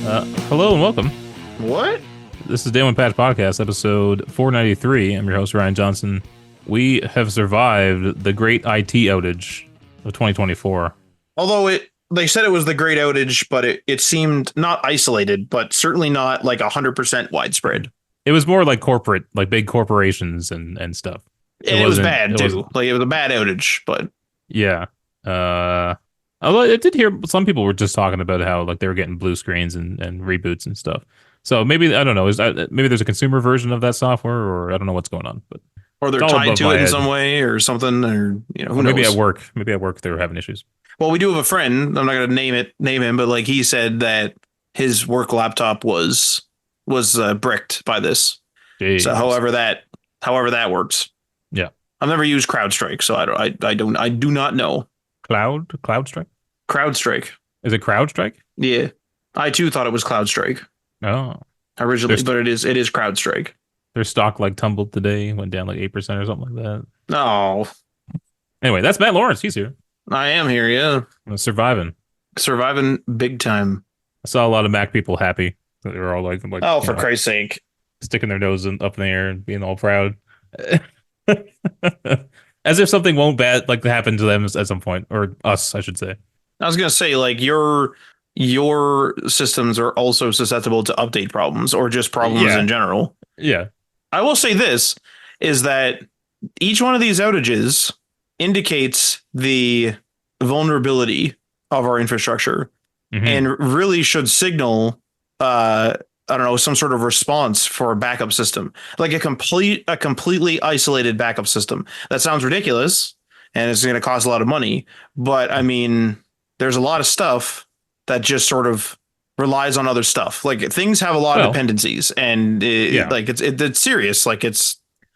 Hello and welcome. What? This is Day One Patch Podcast, episode 493. I'm your host, Ryan Johnson. We have survived the great IT outage of 2024. Although they said it was the great outage, but it seemed not isolated, but certainly not like 100% widespread. It was more like corporate, like big corporations and stuff. And it was bad too. Like it was a bad outage, but yeah. Although I did hear some people were just talking about how like they were getting blue screens and reboots and stuff. So maybe I don't know. Maybe there's a consumer version of that software, or I don't know what's going on. But or they're tied to it in some way, or something, or who knows? Maybe at work they were having issues. Well, we do have a friend. I'm not going to name him, but like he said that his work laptop was bricked by this. Jeez. So however that works. Yeah, I've never used CrowdStrike, so I do not know. CloudStrike? CrowdStrike. Is it CrowdStrike? Yeah. I too thought it was CloudStrike. Oh. Originally, but it is CrowdStrike. Their stock like tumbled today, went down like 8% or something like that. Oh. Anyway, that's Matt Lawrence. He's here. I am here, yeah. I'm surviving big time. I saw a lot of Mac people happy. They were all like oh, for Christ's sake. Sticking their nose up in the air and being all proud. As if something won't bad like happen to them at some point, or us, I should say. I was gonna say, like your systems are also susceptible to update problems or just problems in general. Yeah. I will say this is that each one of these outages indicates the vulnerability of our infrastructure and really should signal I don't know, some sort of response for a backup system, like a completely isolated backup system. That sounds ridiculous and it's going to cost a lot of money. But I mean, there's a lot of stuff that just sort of relies on other stuff. Like things have a lot of dependencies and it's serious. Like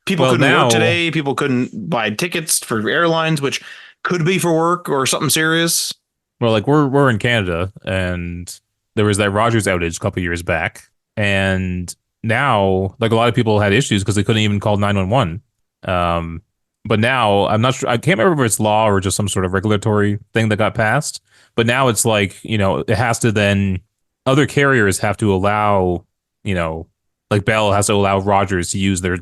people couldn't work today. People couldn't buy tickets for airlines, which could be for work or something serious. Well, like we're in Canada and there was that Rogers outage a couple years back. And now, like a lot of people had issues because they couldn't even call 911. But now I'm not sure. I can't remember if it's law or just some sort of regulatory thing that got passed. But now it's like, it has to then other carriers have to allow, like Bell has to allow Rogers to use their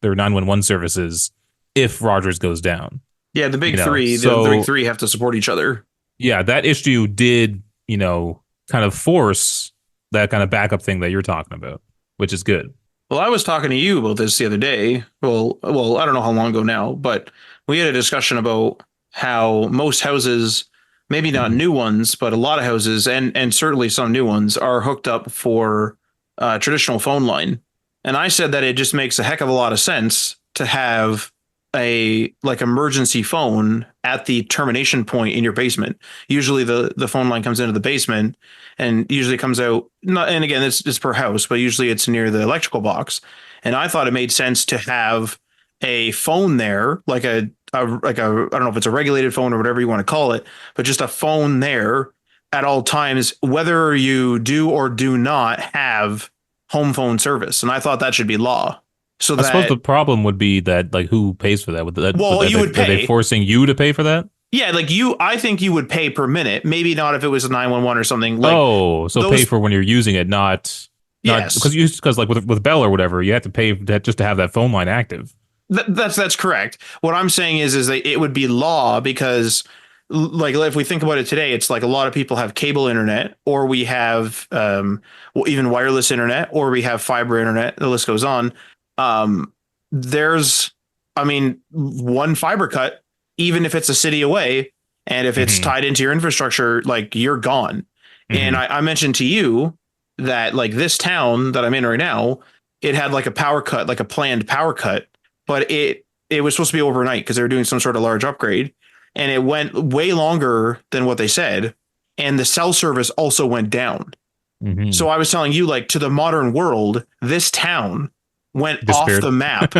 911 services if Rogers goes down. Yeah, the big three, the big three have to support each other. Yeah, that issue did, kind of force that kind of backup thing that you're talking about, which is good. Well, I was talking to you about this the other day. Well, I don't know how long ago now, but we had a discussion about how most houses, maybe not new ones, but a lot of houses and certainly some new ones are hooked up for traditional phone line. And I said that it just makes a heck of a lot of sense to have a like emergency phone at the termination point in your basement. Usually the phone line comes into the basement and usually comes out and again it's per house, but usually it's near the electrical box. And I thought it made sense to have a phone there, like a I don't know if it's a regulated phone or whatever you want to call it, but just a phone there at all times, whether you do or do not have home phone service. And I thought that should be law. So I suppose the problem would be that, like, who pays for that? Would pay. Are they forcing you to pay for that? Yeah, like I think you would pay per minute. Maybe not if it was a 911 or something. Like, pay for when you're using it, not because like with Bell or whatever, you have to pay just to have that phone line active. That's correct. What I'm saying is that it would be law because, like, if we think about it today, it's like a lot of people have cable internet, or we have even wireless internet, or we have fiber internet. The list goes on. There's one fiber cut, even if it's a city away, and if it's tied into your infrastructure, like you're gone. And I mentioned to you that like this town that I'm in right now, it had like a power cut, like a planned power cut, but it was supposed to be overnight because they were doing some sort of large upgrade, and it went way longer than what they said. And the cell service also went down. So I was telling you, like, to the modern world, this town went off the map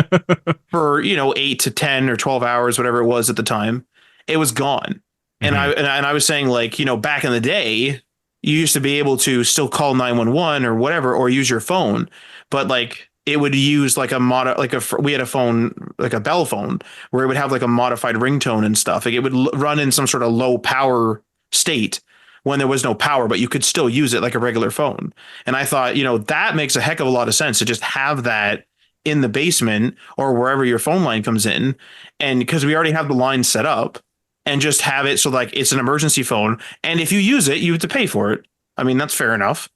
for 8 to 10 or 12 hours, whatever it was at the time. It was gone. And I was saying, like, back in the day, you used to be able to still call 911 or whatever, or use your phone, but like it would use like we had a phone, like a Bell phone, where it would have like a modified ringtone and stuff. Like it would run in some sort of low power state, when there was no power, but you could still use it like a regular phone. And I thought, that makes a heck of a lot of sense to just have that in the basement or wherever your phone line comes in. And because we already have the line set up and just have it so like it's an emergency phone. And if you use it, you have to pay for it. I mean, that's fair enough.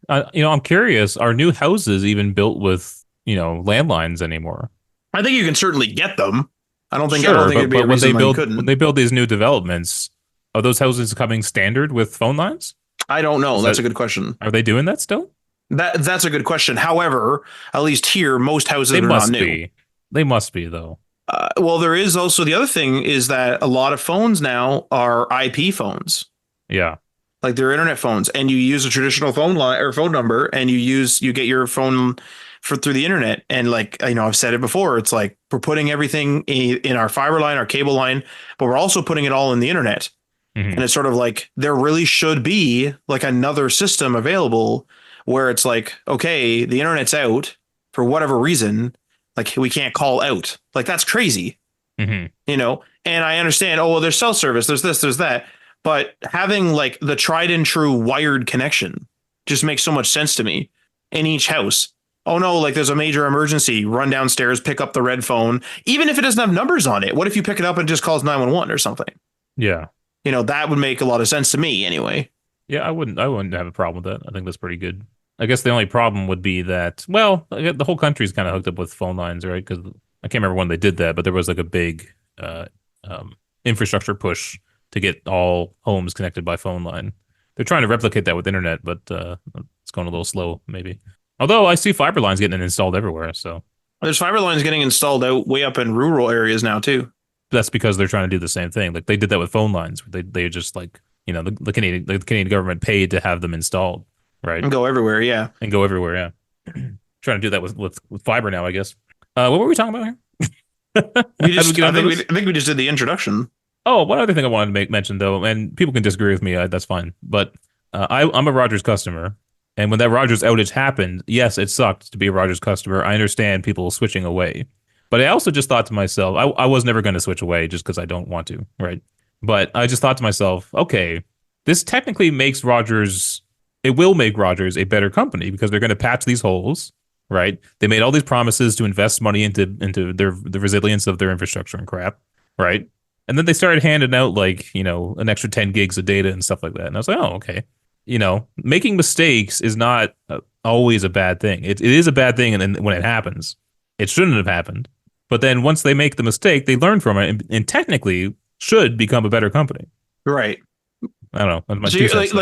I'm curious, are new houses even built with, landlines anymore? I think you can certainly get them. I don't Sure, think but it'd be a when they reason why you build when couldn't. they build these new developments, are those houses coming standard with phone lines? I don't know. Is That's that a good question. Are they doing that still? That's a good question. However, at least here, most houses They are not must new. be. They must be though. Well, there is also the other thing is that a lot of phones now are IP phones, Yeah. like they're internet phones, and you use a traditional phone line or phone number, and you get your phone for through the internet. And like I've said it before, it's like we're putting everything in our fiber line, our cable line, but we're also putting it all in the internet. Hmm. And it's sort of like there really should be like another system available where it's like, okay, the internet's out for whatever reason. Like we can't call out. Like that's crazy, Hmm. And I understand, oh, well, there's cell service, there's this, there's that. But having like the tried and true wired connection just makes so much sense to me in each house. Oh no, like there's a major emergency, run downstairs, pick up the red phone, even if it doesn't have numbers on it. What if you pick it up and it just calls 911 or something? Yeah. That would make a lot of sense to me anyway. Yeah, I wouldn't have a problem with that. I think that's pretty good. I guess the only problem would be that, well, the whole country's kind of hooked up with phone lines, right? Because I can't remember when they did that, but there was like a big uh, infrastructure push to get all homes connected by phone line. They're trying to replicate that with internet, but it's going a little slow, maybe. Although I see fiber lines getting installed everywhere, so There's fiber lines getting installed out way up in rural areas now too. that's because they're trying to do the same thing. Like they did that with phone lines. They just like the Canadian government paid to have them installed, right, And go everywhere, yeah. and go everywhere. Yeah, trying to do that with fiber now, I guess. What were we talking about here? We How did we just get into this? I think we just did the introduction. Oh, one other thing I wanted to make mention though, and people can disagree with me. That's fine. But I'm a Rogers customer, and when that Rogers outage happened, yes, it sucked to be a Rogers customer. I understand people switching away, but I also just thought to myself, I was never going to switch away just because I don't want to, right? But I just thought to myself, okay, this technically makes Rogers, it will make Rogers a better company because they're going to patch these holes, right? They made all these promises to invest money into the resilience of their infrastructure and crap, right? And then they started handing out like, an extra 10 gigs of data and stuff like that. And I was like, oh, okay. Making mistakes is not always a bad thing. It is a bad thing and when it happens. It shouldn't have happened. But then once they make the mistake, they learn from it and technically should become a better company. Right. I don't know. That's my So two you're cents there.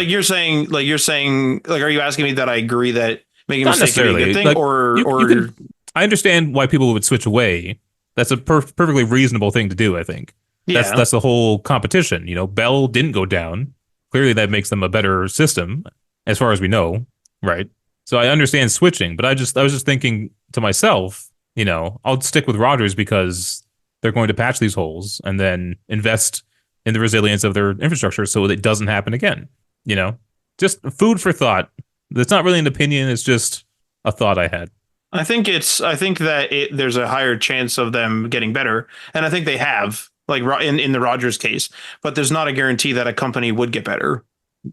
are you asking me that I agree that making a Not mistake can be a good necessarily. thing Like you or can. I understand why people would switch away. That's a perfectly reasonable thing to do. I think that's yeah. that's the whole competition. Bell didn't go down. Clearly, that makes them a better system, as far as we know, right? So I understand switching, but I was just thinking to myself, I'll stick with Rogers because they're going to patch these holes and then invest in the resilience of their infrastructure so it doesn't happen again. You know, just food for thought. It's not really an opinion. It's just a thought I had. I think that there's a higher chance of them getting better, and I think they have, like in the Rogers case. But there's not a guarantee that a company would get better.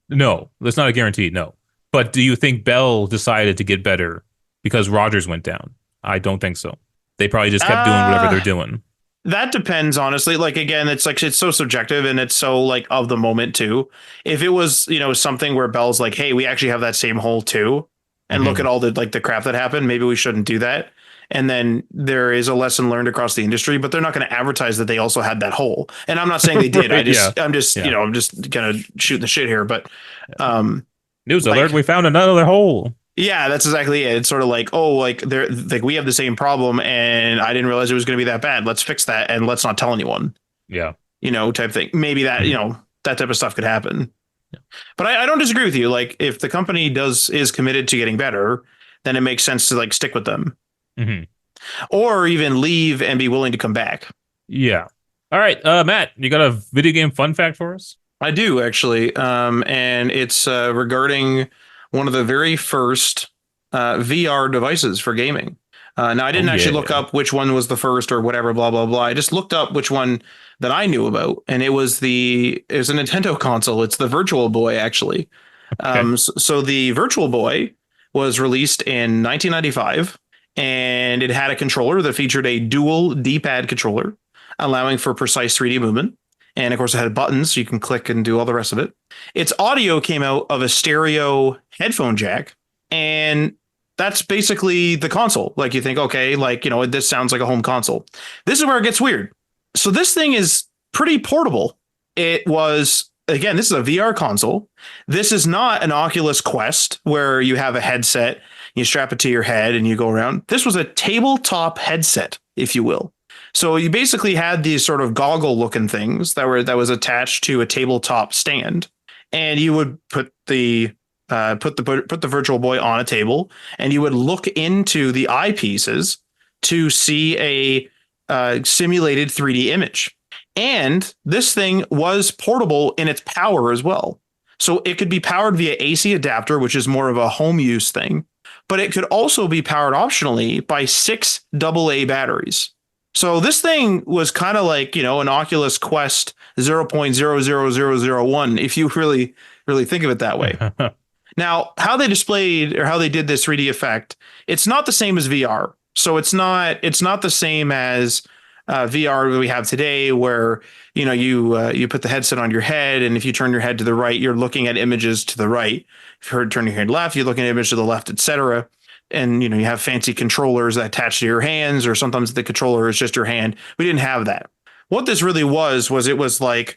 No, that's not a guarantee. No. But do you think Bell decided to get better because Rogers went down? I don't think so. They probably just kept doing whatever they're Uh doing. that depends, honestly. Like again, it's so subjective and it's so like of the moment too. If it was, something where Bell's like, hey, we actually have that same hole too, and look at Hmm. all the crap that happened, maybe we shouldn't do that. And then there is a lesson learned across the industry, but they're not going to advertise that they also had that hole. And I'm not saying they did. Right? Yeah. Yeah. I'm just kind of shooting the shit here, but um News alert: like we found another hole. yeah, that's exactly it. It's sort of like, oh, like they're like we have the same problem and I didn't realize it was going to be that bad. Let's fix that and let's not tell anyone, Yeah. type thing. Maybe that, Hmm. that type of stuff could happen. Yeah. But I don't disagree with you. Like if the company is committed to getting better, then it makes sense to like stick with them Hmm. or even leave and be willing to come back. Yeah. All right, Matt, you got a video game fun fact for us? I do actually. And it's regarding one of the very first VR devices for gaming. Now, I Oh didn't actually look yeah. up which one was the first or whatever, blah, blah, blah. I just looked up which one that I knew about, and it was a Nintendo console. It's the Virtual Boy, actually. Okay. So the Virtual Boy was released in 1995, and it had a controller that featured a dual D-pad controller, allowing for precise 3D movement. And of course, it had buttons, so you can click and do all the rest of it. Its audio came out of a stereo headphone jack, and that's basically the console. Like you think, okay, like, this sounds like a home console. This is where it gets weird. So this thing is pretty portable. It was, again, this is a VR console. This is not an Oculus Quest where you have a headset, you strap it to your head and you go around. This was a tabletop headset, if you will. So you basically had these sort of goggle looking things that was attached to a tabletop stand, and you would put the Virtual Boy on a table, and you would look into the eyepieces to see a simulated 3D image. And this thing was portable in its power as well. So it could be powered via AC adapter, which is more of a home use thing, but it could also be powered optionally by 6 AA batteries. So this thing was kind of like, an Oculus Quest 0.00001, if you really, really think of it that way. Now, how they displayed or how they did this 3D effect, it's not the same as VR. So it's not the same as VR we have today, where you put the headset on your head, and if you turn your head to the right, you're looking at images to the right. If you turn your head left, you're looking at images to the left, etc. And you have fancy controllers that attach to your hands, or sometimes the controller is just your hand. We didn't have that. What this really was it was like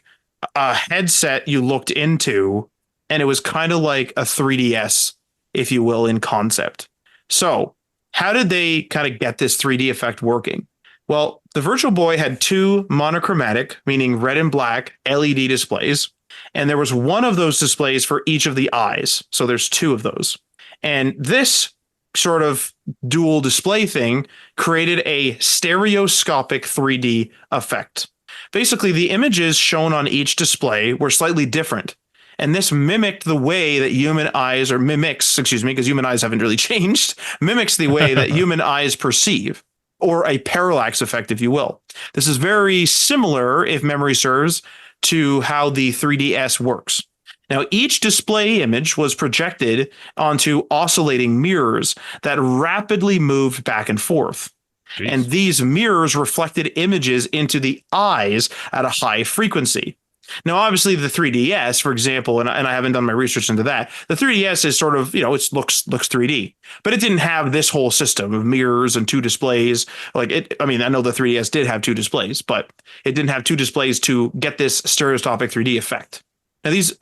a headset you looked into, and it was kind of like a 3DS, if you will, in concept. So how did they kind of get this 3D effect working? Well, the Virtual Boy had 2 monochromatic, meaning red and black, LED displays. And there was one of those displays for each of the eyes. So there's 2 of those. And this sort of dual display thing created a stereoscopic 3D effect. Basically, the images shown on each display were slightly different. And this mimicked the way that human eyes, or mimics, excuse me, because human eyes haven't really changed, mimics the way that human eyes perceive, or a parallax effect, if you will. This is very similar, if memory serves, to how the 3DS works. Now, each display image was projected onto oscillating mirrors that rapidly moved back and forth. Jeez. And these mirrors reflected images into the eyes at a high frequency. Now, obviously, the 3DS, for example, and I haven't done my research into that, the 3DS is sort of, it looks 3D, but it didn't have this whole system of mirrors and 2 displays. Like I know the 3DS did have 2 displays, but it didn't have 2 displays to get this stereoscopic 3D effect.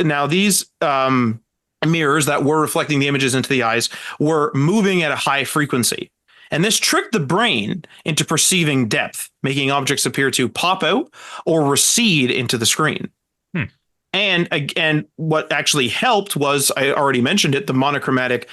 Now these mirrors that were reflecting the images into the eyes were moving at a high frequency. And this tricked the brain into perceiving depth, making objects appear to pop out or recede into the screen. And again, what actually helped was, I already mentioned it, the monochromatic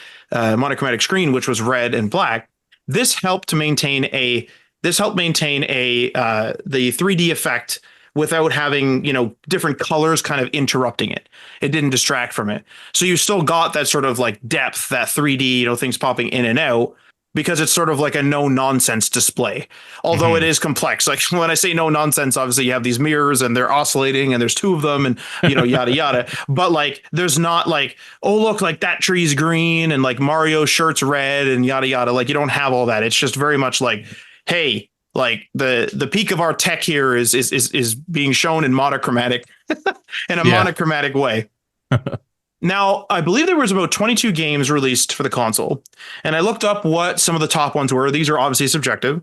screen, which was red and black. This helped maintain the 3D effect without having, different colors kind of interrupting it. It didn't distract from it. So you still got that sort of like depth, that 3D, things popping in and out, because it's sort of like a no nonsense display. Although it is complex. Like when I say no nonsense, obviously you have these mirrors and they're oscillating and there's 2 of them and, yada, yada. But like, there's not like, oh, look, like that tree's green and like Mario's shirt's red and yada, yada. Like you don't have all that. It's just very much like, hey, like the peak of our tech here is being shown in monochromatic in a monochromatic way. Now, I believe there was about 22 games released for the console, and I looked up what some of the top ones were. These are obviously subjective,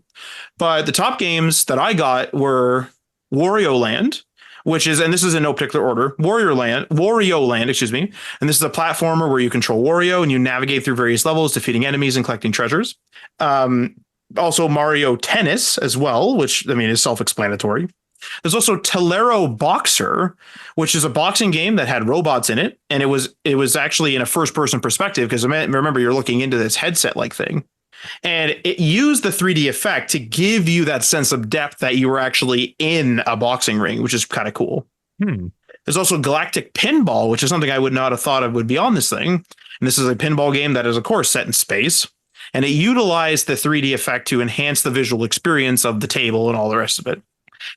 but the top games that I got were Wario Land, which is, and this is in no particular order, Wario Land, excuse me. And this is a platformer where you control Wario and you navigate through various levels, defeating enemies and collecting treasures. Also Mario Tennis as well, which is self-explanatory. There's also Tolero Boxer, which is a boxing game that had robots in it, and it was actually in a first-person perspective, because remember, you're looking into this headset-like thing, and it used the 3D effect to give you that sense of depth that you were actually in a boxing ring, which is kind of cool. There's also Galactic Pinball, which is something I would not have thought of would be on this thing, and this is a pinball game that is, of course, set in space. and it utilized the 3D effect to enhance the visual experience of the table and all the rest of it.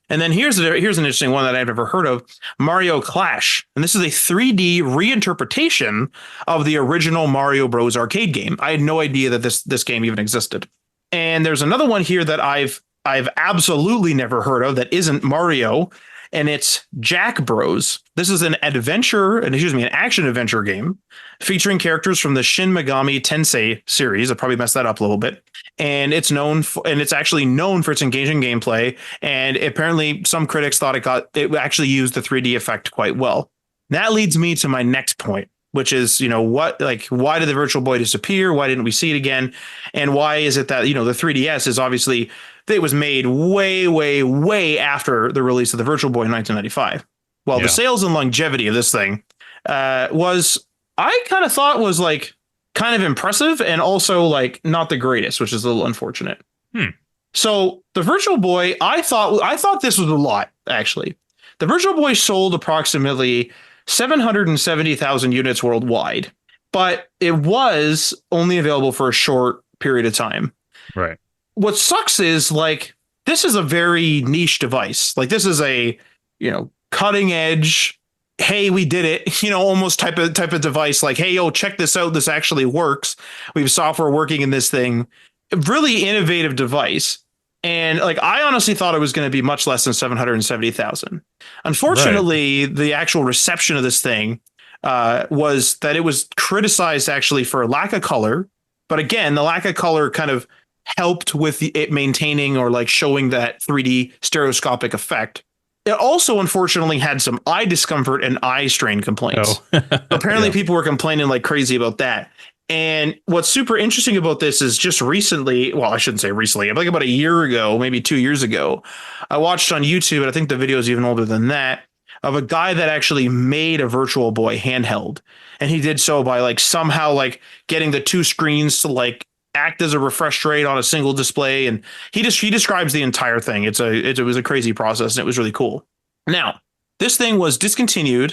And then here's an interesting one that I've never heard of, Mario Clash. And this is a 3D reinterpretation of the original Mario Bros. Arcade game. I had no idea that this game even existed. And there's another one here that I've absolutely never heard of that isn't Mario, and it's Jack Bros. This is an action adventure game featuring characters from the Shin Megami Tensei series. I probably messed that up a little bit. And it's actually known for its engaging gameplay. And apparently some critics thought it actually used the 3D effect quite well. That leads me to my next point, which is, why did the Virtual Boy disappear? Why didn't we see it again? And why is it that, the 3DS is obviously, it was made way, way, way after the release of the Virtual Boy in 1995. Well, the sales and longevity of this thing I kind of thought was like kind of impressive and also like not the greatest, which is a little unfortunate. So the Virtual Boy, I thought this was a lot, actually. The Virtual Boy sold approximately 770,000 units worldwide, but it was only available for a short period of time. Right. What sucks is this is a very niche device. Like this is a, cutting edge, hey, we did it, almost type of device. Like, hey, yo, check this out. This actually works. We have software working in this thing. Really innovative device. And I honestly thought it was going to be much less than 770,000. Unfortunately, the actual reception of this thing was that it was criticized actually for lack of color. But again, the lack of color kind of helped with it maintaining or showing that 3D stereoscopic effect. It also, unfortunately, had some eye discomfort and eye strain complaints. Apparently, people were complaining like crazy about that. And what's super interesting about this is just recently, well, I shouldn't say recently, like about a year ago, maybe 2 years ago, I watched on YouTube, and I think the video is even older than that, of a guy that actually made a Virtual Boy handheld. And he did so by somehow getting the two screens to act as a refresh rate on a single display. And he describes the entire thing. It was a crazy process, and it was really cool. Now, this thing was discontinued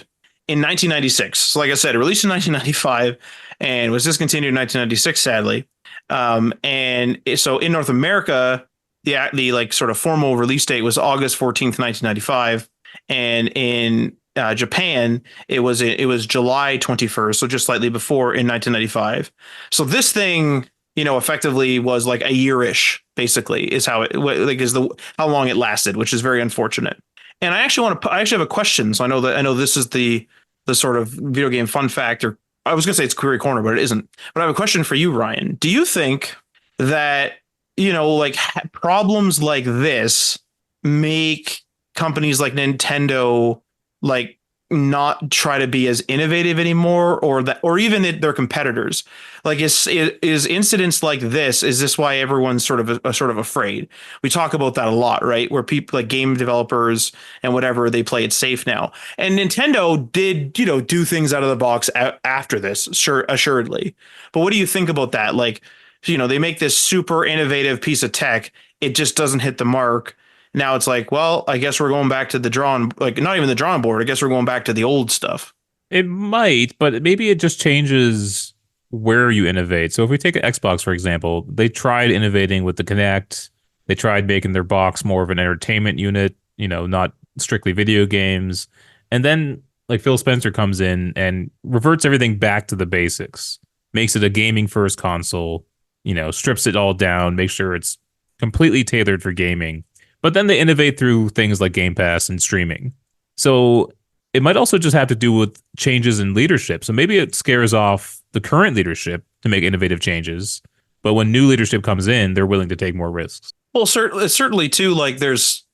in 1996. So like I said, released in 1995 and was discontinued in 1996, sadly. So in North America, the sort of formal release date was August 14th, 1995. And in Japan, it was July 21st, so just slightly before in 1995. So this thing, effectively was a year-ish, basically, is how how long it lasted, which is very unfortunate. And I actually have a question. So I know this is the sort of video game fun fact, or I was gonna say it's Query Corner, but it isn't. But I have a question for you, Ryan. Do you think that problems like this make companies like Nintendo not try to be as innovative anymore, or even their competitors? Is incidents like this, is this why everyone's sort of afraid? We talk about that a lot, right? Where people game developers and whatever, they play it safe now. And Nintendo did, do things out of the box after this, assuredly. But what do you think about that? They make this super innovative piece of tech. It just doesn't hit the mark. Now it's well, I guess we're going back to the not even the drawing board. I guess we're going back to the old stuff. It might, but maybe it just changes where you innovate. So if we take an Xbox, for example, they tried innovating with the Kinect. They tried making their box more of an entertainment unit, not strictly video games. And then Phil Spencer comes in and reverts everything back to the basics, makes it a gaming first console, strips it all down, makes sure it's completely tailored for gaming. But then they innovate through things like Game Pass and streaming. So it might also just have to do with changes in leadership. So maybe it scares off the current leadership to make innovative changes. But when new leadership comes in, they're willing to take more risks. Well, certainly too, there's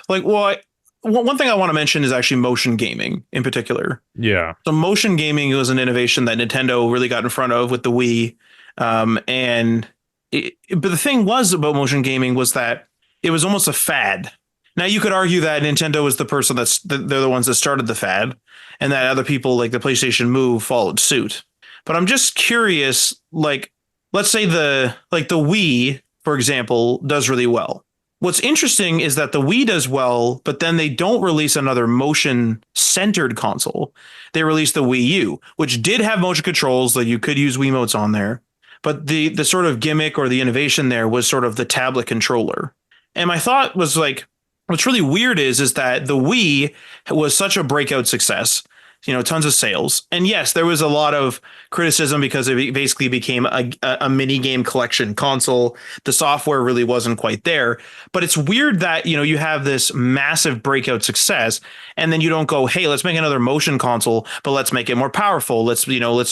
one thing I want to mention is actually motion gaming in particular. Yeah. So motion gaming was an innovation that Nintendo really got in front of with the Wii. But the thing was about motion gaming was that it was almost a fad. Now you could argue that Nintendo was the person they're the ones that started the fad, and that other people like the PlayStation Move followed suit. But I'm just curious, let's say the Wii, for example, does really well. What's interesting is that the Wii does well, but then they don't release another motion-centered console. They released the Wii U, which did have motion controls, that you could use Wiimotes on there. but the sort of gimmick or the innovation there was sort of the tablet controller. And my thought was like, what's really weird is that the Wii was such a breakout success, tons of sales. And yes, there was a lot of criticism because it basically became a mini game collection console. The software really wasn't quite there. But it's weird that, you have this massive breakout success and then you don't go, hey, let's make another motion console, but let's make it more powerful. Let's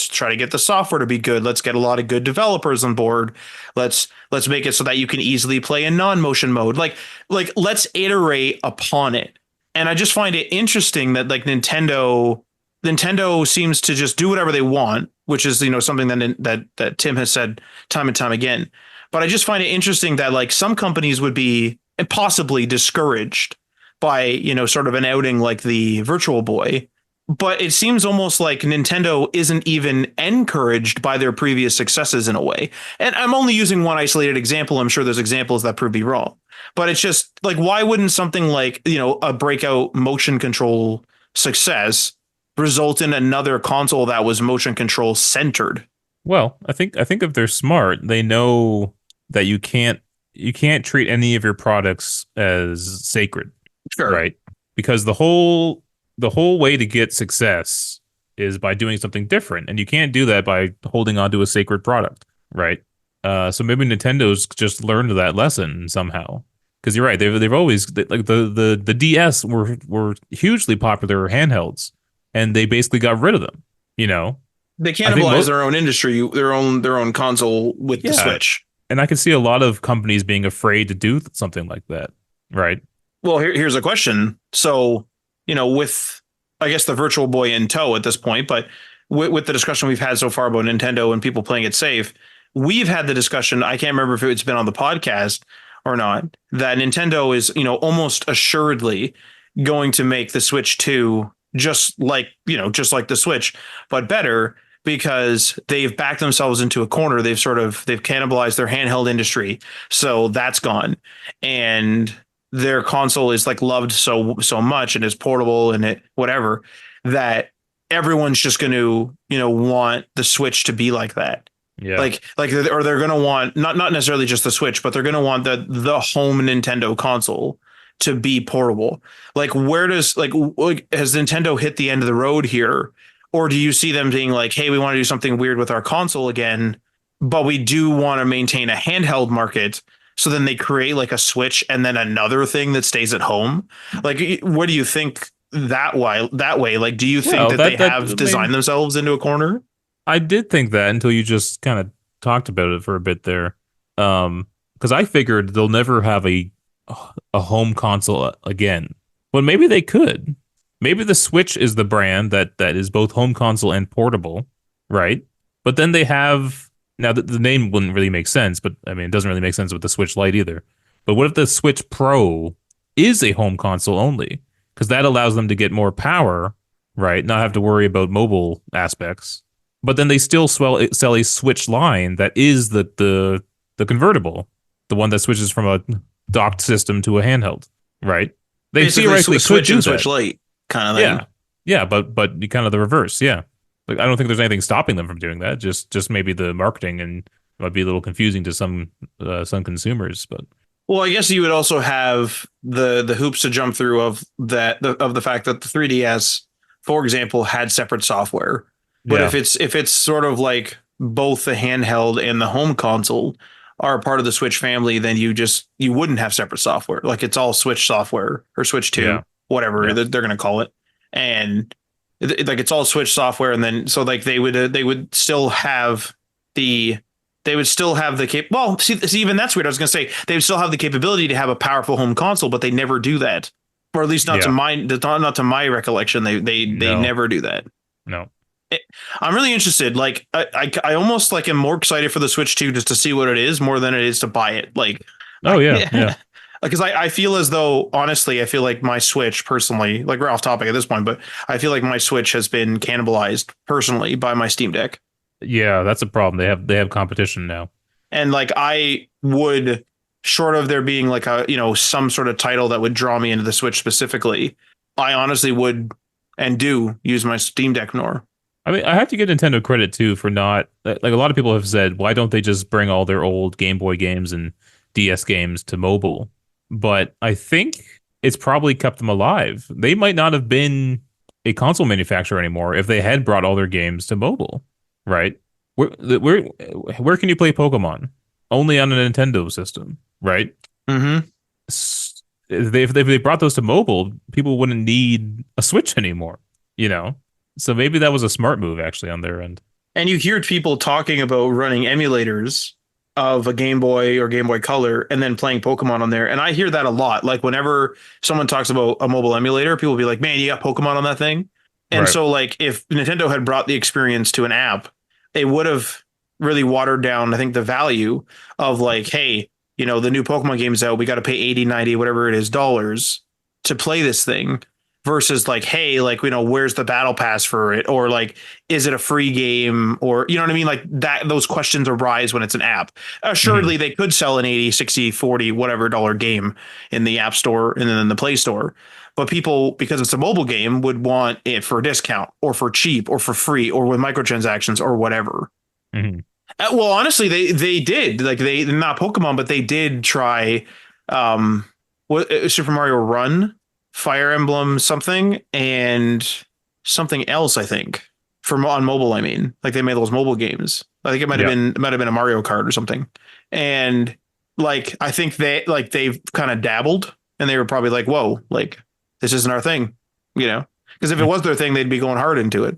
try to get the software to be good. Let's get a lot of good developers on board. Let's make it so that you can easily play in non-motion mode. Like let's iterate upon it. And I just find it interesting that like Nintendo seems to just do whatever they want, which is, something that Tim has said time and time again. But I just find it interesting that like some companies would be possibly discouraged by, sort of an outing like the Virtual Boy. But it seems almost like Nintendo isn't even encouraged by their previous successes in a way. And I'm only using one isolated example. I'm sure there's examples that prove me wrong. But it's just like, why wouldn't something like, a breakout motion control success result in another console that was motion control centered? Well, I think if they're smart, they know that you can't treat any of your products as sacred, Sure. right? Because the whole way to get success is by doing something different, and you can't do that by holding on to a sacred product, right? So maybe Nintendo's just learned that lesson somehow. Because you're right, they've always like the DS were hugely popular handhelds, and they basically got rid of them. You know, They I think cannibalize their own industry, their own console with the yeah, Switch. and I can see a lot of companies being afraid to do something like that, right? Well, here's a question. So, with I guess the Virtual Boy in tow at this point, but with the discussion we've had so far about Nintendo and people playing it safe, we've had the discussion. I can't remember if it's been on the podcast or not, that Nintendo is, almost assuredly going to make the Switch 2 just like the Switch, but better, because they've backed themselves into a corner. They've cannibalized their handheld industry. So that's gone. And their console is like loved so much and is portable and it whatever, that everyone's just going to, want the Switch to be like that. Yeah. Or they're going to want not necessarily just the Switch, but they're going to want the home Nintendo console to be portable. Like, where does has Nintendo hit the end of the road here? Or do you see them being like, hey, we want to do something weird with our console again, but we do want to maintain a handheld market? So then they create like a Switch and then another thing that stays at home. Like, what do you think that way? Like, do you think Well, that they have designed themselves into a corner? I did think that until you just kind of talked about it for a bit there. Because I figured they'll never have a home console again. Well, maybe they could. Maybe the Switch is the brand that is both home console and portable, right? But then they have now the name wouldn't really make sense, but I mean it doesn't really make sense with the Switch Lite either. But what if the Switch Pro is a home console only? Because that allows them to get more power, right? Not have to worry about mobile aspects. But then they still sell a Switch line that is the convertible, the one that switches from a docked system to a handheld, right? They Basically, theoretically Switch could do and that. Switch Lite kind of thing. Yeah, but kind of the reverse, yeah. Like I don't think there's anything stopping them from doing that. Just maybe the marketing and might be a little confusing to some consumers, but Well, I guess you would also have the hoops to jump through of the fact that the 3DS, for example, had separate software. But yeah, if it's sort of like both the handheld and the home console are part of the Switch family, then you wouldn't have separate software. Like, it's all Switch software or Switch 2, yeah, whatever yeah. they're going to call it. And like it's all Switch software. And then so like they would still have the well, see, even that's weird. I was going to say they would still have the capability to have a powerful home console, but they never do that. Or at least not to Yeah. not to my recollection. They No. never do that. No. I'm really interested. Like, I almost like am more excited for the Switch 2 just to see what it is more than it is to buy it. Like, Oh yeah, yeah. because I feel as though, honestly, I feel like my Switch personally, like we're off topic at this point, but I feel like my Switch has been cannibalized personally by my Steam Deck. Yeah, that's a problem. They have competition now. And like, I would, short of there being like a, some sort of title that would draw me into the Switch specifically, I honestly would and do use my Steam Deck more. I mean, I have to give Nintendo credit too for not like a lot of people have said, why don't they just bring all their old Game Boy games and DS games to mobile? But I think it's probably kept them alive. They might not have been a console manufacturer anymore if they had brought all their games to mobile, right? Where where where can you play Pokemon? Only on a Nintendo system, right? Mm-hmm. If they brought those to mobile, people wouldn't need a Switch anymore, you know? So maybe that was a smart move actually on their end. And you hear people talking about running emulators of a Game Boy or Game Boy Color and then playing Pokemon on there. And I hear that a lot. Like whenever someone talks about a mobile emulator, people will be like, man, you got Pokemon on that thing. And Right. so, like, if Nintendo had brought the experience to an app, it would have really watered down, I think, the value of like, hey, the new Pokemon game's out. We got to pay 80, 90, whatever it is, dollars to play this thing versus like, hey, like, where's the battle pass for it? Or like, is it a free game? Or, you know what I mean? Like that, those questions arise when it's an app. Hmm. Assuredly, they could sell an 80, 60, 40, whatever dollar game in the App Store and then in the Play Store. But people, because it's a mobile game, would want it for a discount or for cheap or for free or with microtransactions or whatever. Hmm. Well, honestly, they did like they not Pokemon, but they did try Super Mario Run, Fire Emblem something, and something else. I think on mobile. I mean, like they made those mobile games. I think Yeah. it might have been a Mario Kart or something. And like I think they've kind of dabbled, and they were probably like, "Whoa, like this isn't our thing," you know? Because if it was their thing, they'd be going hard into it.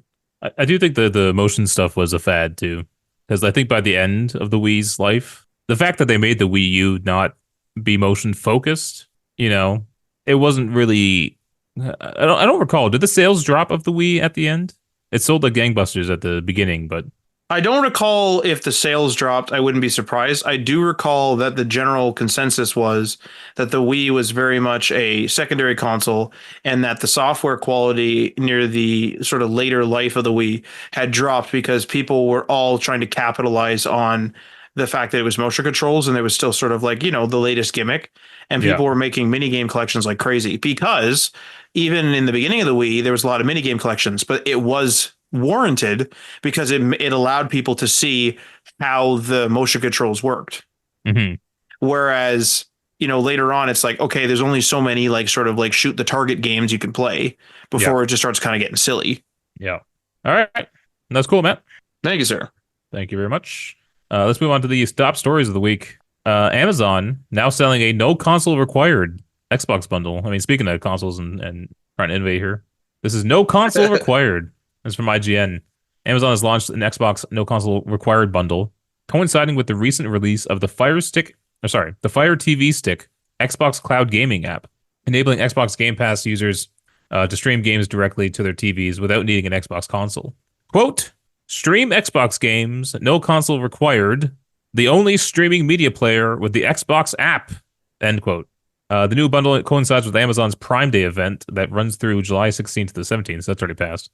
I do think the motion stuff was a fad too, because I think by the end of the Wii's life, the fact that they made the Wii U not be motion focused, you know, it wasn't really. I don't recall. Did the sales drop of the Wii at the end? It sold like gangbusters at the beginning, but I don't recall if the sales dropped. I wouldn't be surprised. I do recall that the general consensus was that the Wii was very much a secondary console and that the software quality near the sort of later life of the Wii had dropped because people were all trying to capitalize on the fact that it was motion controls and there was still sort of like, the latest gimmick. And yeah. people were making mini game collections like crazy because even in the beginning of the Wii, there was a lot of mini game collections, but it was warranted because it allowed people to see how the motion controls worked. Hmm. Whereas, later on, it's like, okay, there's only so many like sort of like shoot the target games you can play Yeah. before it just starts kind of getting silly. Yeah. All right. That's cool, Matt. Thank you, sir. Thank you very much. Let's move on to the top stories of the week. Amazon now selling a no console required Xbox bundle. I mean, speaking of consoles and trying to innovate here, this is no console required. This is from IGN. Amazon has launched an Xbox no console required bundle, coinciding with the recent release of the the Fire TV Stick Xbox Cloud Gaming app, enabling Xbox Game Pass users to stream games directly to their TVs without needing an Xbox console. Quote, stream Xbox games, no console required. The only streaming media player with the Xbox app. End quote. The new bundle coincides with Amazon's Prime Day event that runs through July 16th to the 17th. So that's already passed.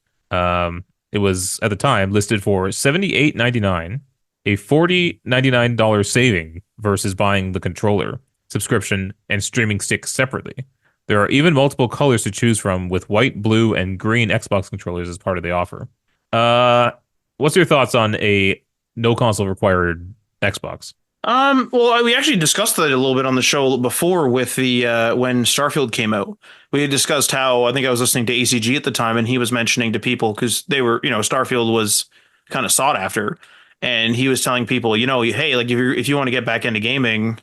It was at the time listed for $78.99, a $40.99 saving versus buying the controller, subscription, and streaming stick separately. There are even multiple colors to choose from with white, blue, and green Xbox controllers as part of the offer. Uh, what's your thoughts on a no console required Xbox? Well, we actually discussed that a little bit on the show before with the when Starfield came out. We had discussed how I think I was listening to ACG at the time, and he was mentioning to people because they were, Starfield was kind of sought after, and he was telling people, hey, like if you want to get back into gaming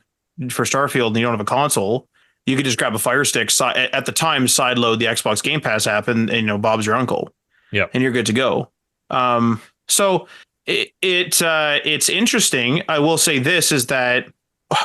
for Starfield and you don't have a console, you could just grab a Fire Stick. At the time, sideload the Xbox Game Pass app, and Bob's your uncle, Yeah. and you're good to go. So it's interesting. I will say this is that,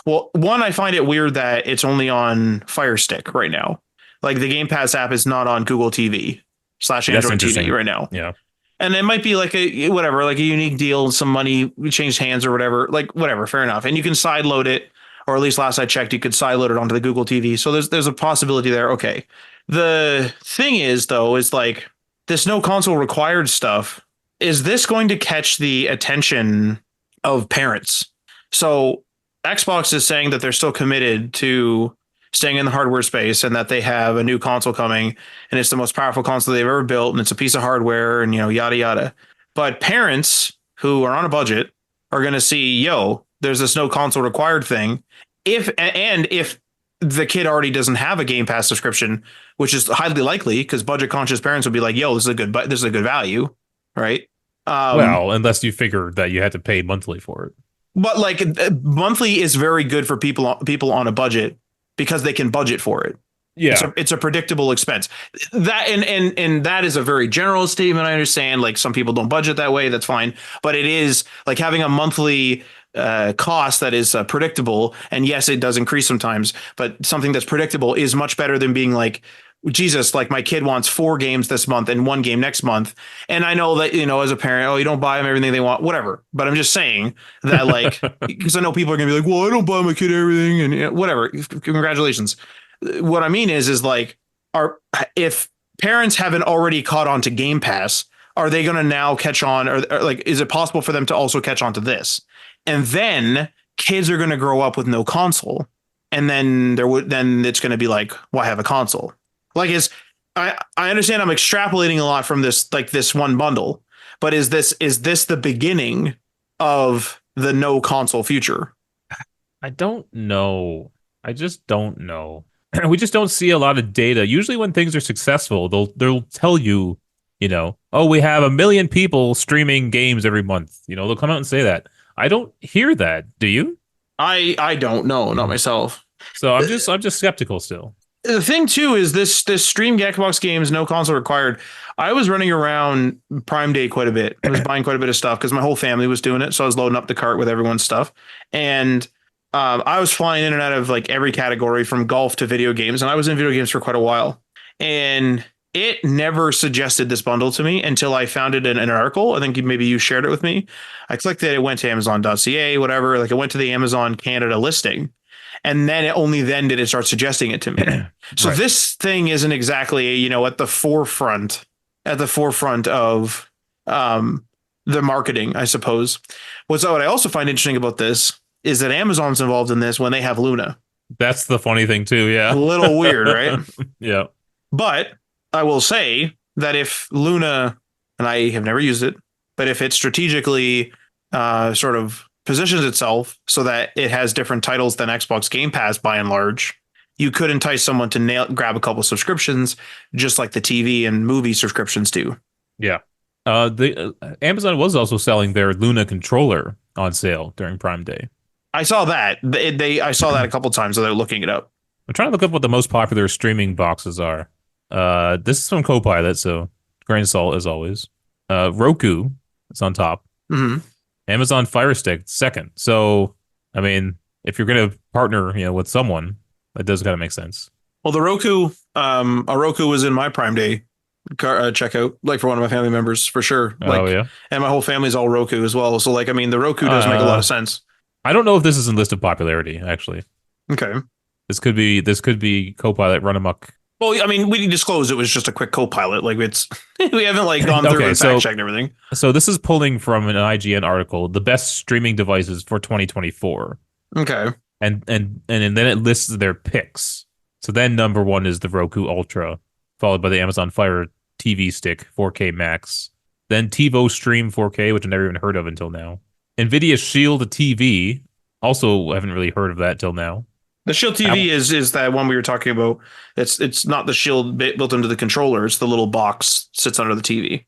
well, one, I find it weird that it's only on Fire Stick right now. Like the Game Pass app is not on Google TV slash That's Android TV interesting. right now. Yeah. And it might be like a whatever, like a unique deal, some money changed hands or whatever, like whatever, fair enough. And you can sideload it, or at least last I checked, you could sideload it onto the Google TV. So there's a possibility there. Okay. The thing is though, is like this no console required stuff. Is this going to catch the attention of parents? So Xbox is saying that they're still committed to staying in the hardware space and that they have a new console coming and it's the most powerful console they've ever built and it's a piece of hardware and yada yada. But parents who are on a budget are going to see, yo, there's this no console required thing. If the kid already doesn't have a Game Pass subscription, which is highly likely because budget conscious parents will be like, yo, this is a good value, right? Um, Well, unless you figure that you had to pay monthly for it. but like monthly is very good for people on a budget because they can budget for it. Yeah. It's a predictable expense. That and that is a very general statement. I understand. Like some people don't budget that way. That's fine. But it is like having a monthly cost that is predictable. And yes, it does increase sometimes. But something that's predictable is much better than being like, Jesus, like my kid wants 4 games this month and 1 game next month. And I know that, as a parent, oh, you don't buy them everything they want, whatever. But I'm just saying that, like, because I know people are going to be like, well, I don't buy my kid everything and whatever. Congratulations. What I mean is like, if parents haven't already caught on to Game Pass, are they going to now catch on? Or like, is it possible for them to also catch on to this? And then kids are going to grow up with no console. And then it's going to be like, well, I have a console. Like I understand I'm extrapolating a lot from this one bundle, but is this the beginning of the no console future? I don't know. I just don't know. We just don't see a lot of data. Usually when things are successful, they'll tell you, oh, we have 1 million people streaming games every month. They'll come out and say that. I don't hear that. Do you? I don't know, not myself. So I'm just skeptical still. The thing too is this stream Xbox games, no console required. I was running around Prime Day quite a bit. I was buying quite a bit of stuff because my whole family was doing it. So I was loading up the cart with everyone's stuff. And I was flying in and out of like every category from golf to video games. And I was in video games for quite a while. And it never suggested this bundle to me until I found it in an article. I think maybe you shared it with me. I clicked it. It went to Amazon.ca, whatever. Like it went to the Amazon Canada listing. And then only then did it start suggesting it to me. So Right. this thing isn't exactly, at the forefront of the marketing, I suppose. What I also find interesting about this is that Amazon's involved in this when they have Luna. That's the funny thing too, A yeah. little weird, right? Yeah. But I will say that if Luna, and I have never used it, but if it strategically sort of positions itself so that it has different titles than Xbox Game Pass by and large, you could entice someone to grab a couple subscriptions, just like the TV and movie subscriptions do. Yeah. The Amazon was also selling their Luna controller on sale during Prime Day. I saw that. I saw that a couple times without looking it up. I'm trying to look up what the most popular streaming boxes are. This is from Copilot, so grain of salt as always. Roku, it's on top. Mm-hmm. Amazon Fire Stick second. So, I mean, if you're gonna partner, with someone, that does kind of make sense. Well, the Roku, a Roku was in my Prime Day checkout, like for one of my family members for sure. Like, Oh yeah. and my whole family's all Roku as well. So, like, I mean, the Roku does make a lot of sense. I don't know if this is in list of popularity. Actually, Okay. this could be Copilot run amok. Well, I mean, we disclosed it was just a quick co-pilot. Like it's we haven't like gone through Okay, and so fact checked everything. so this is pulling from an IGN article, the best streaming devices for 2024, Okay. and then it lists their picks. So then number one is the Roku Ultra, followed by the Amazon Fire TV Stick 4K Max, then TiVo Stream 4K, which I've never even heard of until now. Nvidia Shield TV, also haven't really heard of that till now. The Shield TV is that one we were talking about. It's not the Shield built into the controller. It's the little box sits under the TV.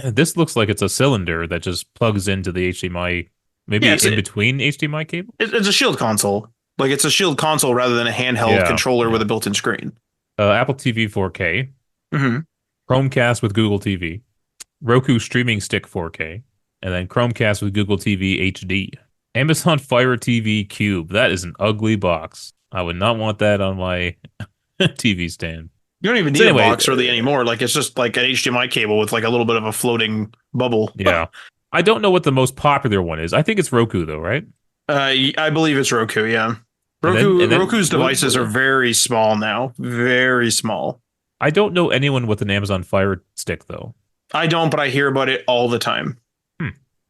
This looks like it's a cylinder that just plugs into the HDMI, maybe Yeah, in between HDMI cable. it's a Shield console. Like it's a Shield console rather than a handheld controller with a built-in screen. Apple TV 4K, Mm-hmm. Chromecast with Google TV, Roku Streaming Stick 4K, and then Chromecast with Google TV HD. Amazon Fire TV Cube. That is an ugly box. I would not want that on my TV stand. You don't even need a box really anymore. Like it's just like an HDMI cable with like a little bit of a floating bubble. Yeah. I don't know what the most popular one is. I think it's Roku though, right? I believe it's Roku. Yeah. And then Roku's devices are very small now. Very small. I don't know anyone with an Amazon Fire Stick though. I don't, but I hear about it all the time.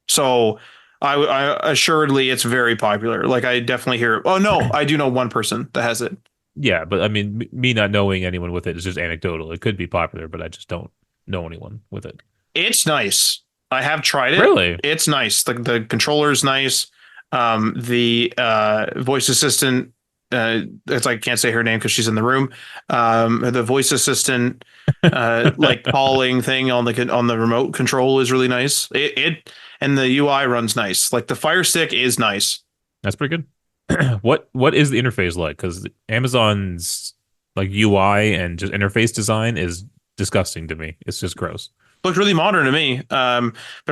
So I assuredly it's very popular. Like I definitely hear. Oh no, I do know one person that has it. Yeah, but I mean, me not knowing anyone with it is just anecdotal. It could be popular, but I just don't know anyone with it. It's nice. I have tried it. Really? It's nice. The controller is nice. The voice assistant, it's like I can't say her name because she's in the room. The voice assistant, like calling thing on the remote control is really nice. It and the UI runs nice. Like the Fire Stick is nice. That's pretty good. What is the interface like? Because Amazon's like UI and just interface design is disgusting to me. It's just gross. Looked really modern to me. Been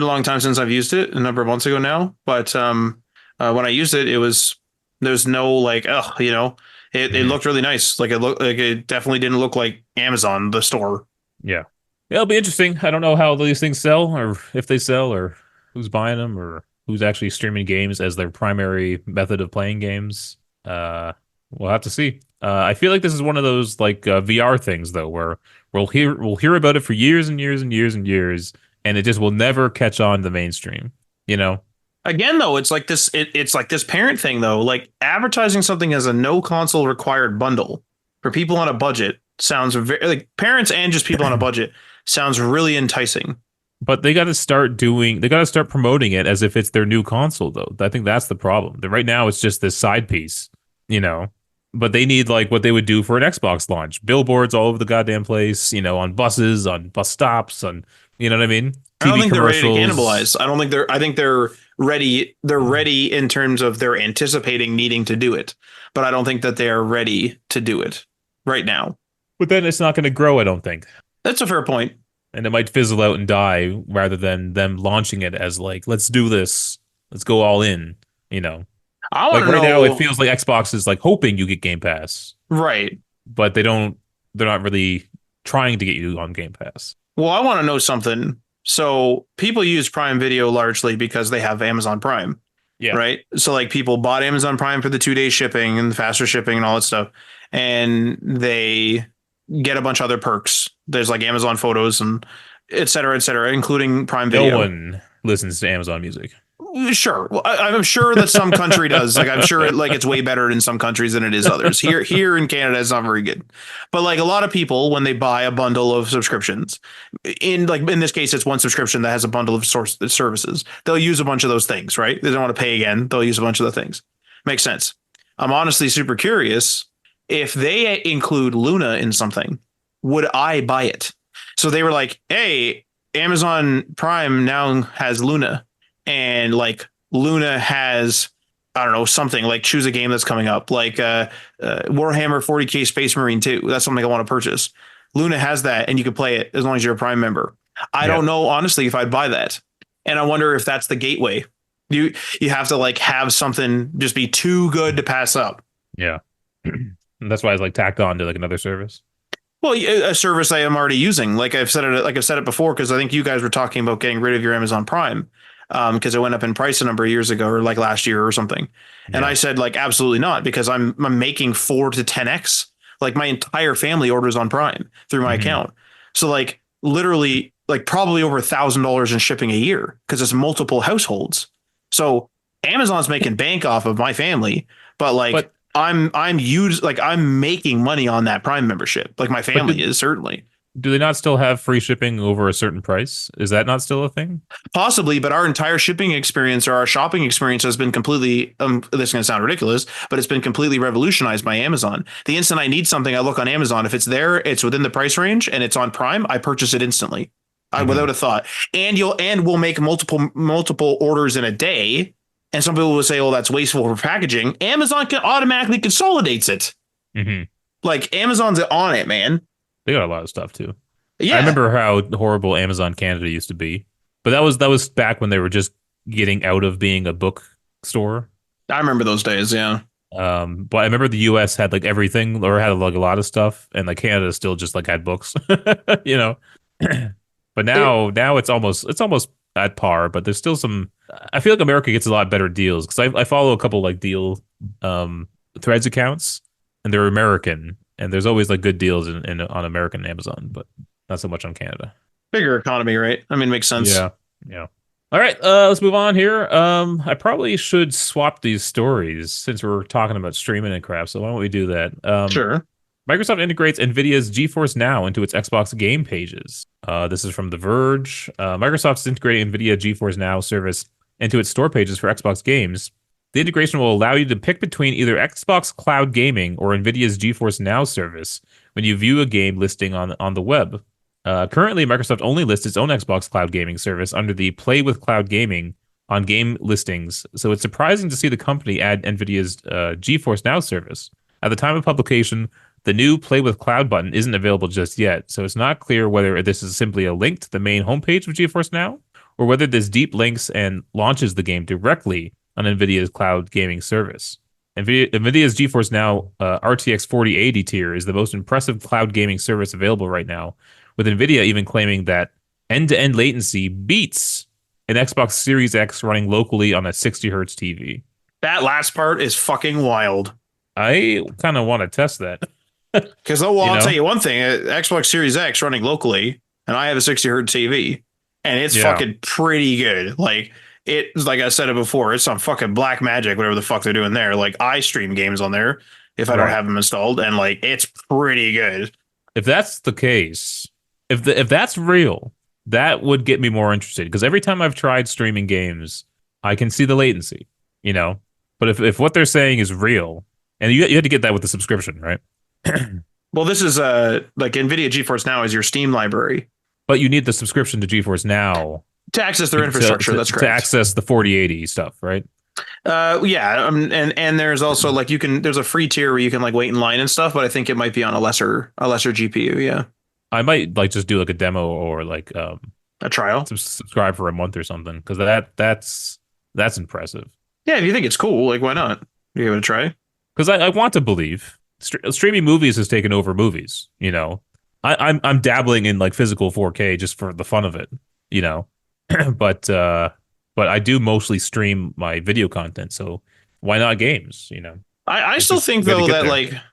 a long time since I've used it, a number of months ago now. But when I used it, there's no like, oh, it Mhm. looked really nice. It definitely didn't look like Amazon, the store. Yeah. Yeah, it'll be interesting. I don't know how these things sell or if they sell or who's buying them or who's actually streaming games as their primary method of playing games. Uh, we'll have to see. I feel like this is one of those like VR things though, where we'll hear about it for years and years and years and years, and it just will never catch on to the mainstream. You know? Again, though, it's like this. It's like this parent thing, though. Like advertising something as a no console required bundle for people on a budget sounds very like parents and just people on a budget sounds really enticing. But they got to start promoting it as if it's their new console, though. I think that's the problem. Right now, it's just this side piece, you know. But they need like what they would do for an Xbox launch, billboards all over the goddamn place, on buses, on bus stops, on you know what I mean, I don't TV think they're ready to commercials. cannibalize. I don't think they're. I think they're ready. They're ready in terms of they're anticipating needing to do it, but I don't think that they are ready to do it right now. But then it's not going to grow, I don't think, That's a fair point. and it might fizzle out and die rather than them launching it as like, let's do this, let's go all in, you know. I want Like to right now, it know. feels like Xbox is like hoping you get Game Pass, Right. but they don't. They're not really trying to get you on Game Pass. Well, I want to know something. So people use Prime Video largely because they have Amazon Prime, Yeah. right? So like people bought Amazon Prime for the 2 day shipping and the faster shipping and all that stuff, and they get a bunch of other perks. There's like Amazon Photos and et cetera, including Prime No Video. one listens to Amazon Music. Sure. Well, I'm sure that some country does. Like I'm sure it's way better in some countries than it is others. Here in Canada, it's not very good. But like a lot of people, when they buy a bundle of subscriptions, in this case, it's one subscription that has a bundle of source services. They'll use a bunch of those things, right? They don't want to pay again. They'll use a bunch of the things. Makes sense. I'm honestly super curious if they include Luna in something, would I buy it? So they were like, hey, Amazon Prime now has Luna and like Luna has I don't know something like choose a game that's coming up like Warhammer 40K Space Marine 2. That's something I want to purchase. Luna has that, and you can play it as long as you're a Prime member. I Yeah. don't know honestly if I'd buy that, and I wonder if that's the gateway. You have to like have something just be too good to pass up. Yeah. And that's why it's like tacked on to like another service. Well, a service I am already using, like I've said it before, because I think you guys were talking about getting rid of your Amazon Prime, because it went up in price a number of years ago, or like last year or something. And I Yeah. said like absolutely not, because I'm making 4 to 10x. Like my entire family orders on Prime through my Hmm. account, so like literally like probably over $1,000 in shipping a year because it's multiple households. So Amazon's making bank off of my family, but like But I'm making money on that Prime membership. Like my but family is certainly do they not still have free shipping over a certain price? Is that not still a thing? possibly, but our entire shipping experience or our shopping experience has been completely. This is going to sound ridiculous, but it's been completely revolutionized by Amazon. The instant I need something, I look on Amazon. If it's there, it's within the price range, and it's on Prime, I purchase it instantly, Hmm. without a thought. And we'll make multiple orders in a day. And some people will say, "Oh, that's wasteful for packaging." Amazon can automatically consolidates it. Hmm. Like Amazon's on it, man. They got a lot of stuff too. I Yeah, remember how horrible Amazon Canada used to be, but that was back when they were just getting out of being a book store. I remember those days. Yeah. But I remember the US had like everything or had like a lot of stuff, and like Canada still just like had books, you know. But It, now it's almost at par, but there's still some. I feel like America gets a lot better deals because I follow a couple like deal um threads accounts, and they're American, and there's always like good deals in on American Amazon, but not so much on Canada. Bigger economy, right? I mean, makes sense. Yeah, yeah. All right, let's move on here. I probably should swap these stories since we're talking about streaming and crap. So why don't we do that? Sure. Microsoft integrates Nvidia's GeForce Now into its Xbox game pages. This is from The Verge. Microsoft is integrating Nvidia GeForce Now service into its store pages for Xbox games. The integration will allow you to pick between either Xbox Cloud Gaming or Nvidia's GeForce Now service when you view a game listing on the web. Currently, Microsoft only lists its own Xbox Cloud Gaming service under the Play with Cloud Gaming on game listings, so it's surprising to see the company add Nvidia's GeForce Now service. At the time of publication, the new Play with Cloud button isn't available just yet, so it's not clear whether this is simply a link to the main homepage of GeForce Now, or whether this deep links and launches the game directly on NVIDIA's cloud gaming service. NVIDIA's GeForce Now RTX 4080 tier is the most impressive cloud gaming service available right now, with NVIDIA even claiming that end-to-end latency beats an Xbox Series X running locally on a 60 hertz TV. That last part is fucking wild. I kind of want to test that. Because, I'll tell you one thing, Xbox Series X running locally, and I have a 60 hertz TV, and it's fucking pretty good. Like, like I said it before, it's on fucking Black Magic, whatever the fuck they're doing there. Like, I stream games on there if I don't have them installed, and like, it's pretty good. If that's the case, if that's real, that would get me more interested. Because every time I've tried streaming games, I can see the latency, But if what they're saying is real, and you had to get that with the subscription, right? Well, this is like NVIDIA GeForce Now is your Steam library. But you need the subscription to GeForce Now to access their infrastructure. That's correct. To access the 4080 stuff, right? Yeah. And there's also like there's a free tier where you can like wait in line and stuff, but I think it might be on a lesser GPU. Yeah. I might like just do like a demo or like a trial, subscribe for a month or something. Cause that's impressive. Yeah. If you think it's cool, like why not? You give it a try. Cause I want to believe streaming movies has taken over movies, I'm dabbling in like physical 4K just for the fun of it, but I do mostly stream my video content. So why not games? I still think though that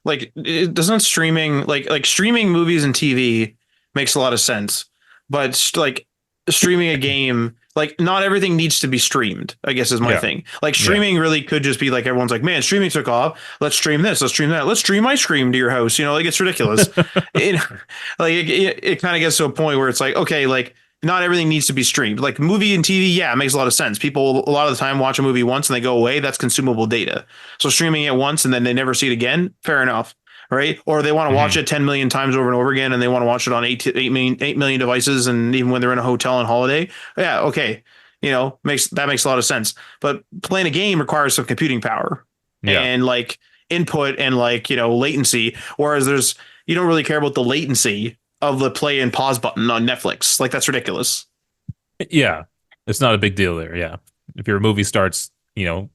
like it doesn't streaming like streaming movies and TV makes a lot of sense, but like streaming a game, like not everything needs to be streamed, I guess is my thing. Like streaming really could just be like, everyone's like, man, streaming took off. Let's stream this. Let's stream that. Let's stream ice cream to your house. Like it's ridiculous. It kind of gets to a point where it's like, okay, like not everything needs to be streamed. Like movie and TV. Yeah, it makes a lot of sense. People a lot of the time watch a movie once and they go away. That's consumable data. So streaming it once and then they never see it again. Fair enough. Right. Or they want to watch it 10 million times over and over again, and they want to watch it on 8 million devices. And even when they're in a hotel on holiday. Yeah. OK. Makes a lot of sense. But playing a game requires some computing power and like input and like, latency. Whereas you don't really care about the latency of the play and pause button on Netflix. Like that's ridiculous. Yeah. It's not a big deal there. Yeah. If your movie starts, 100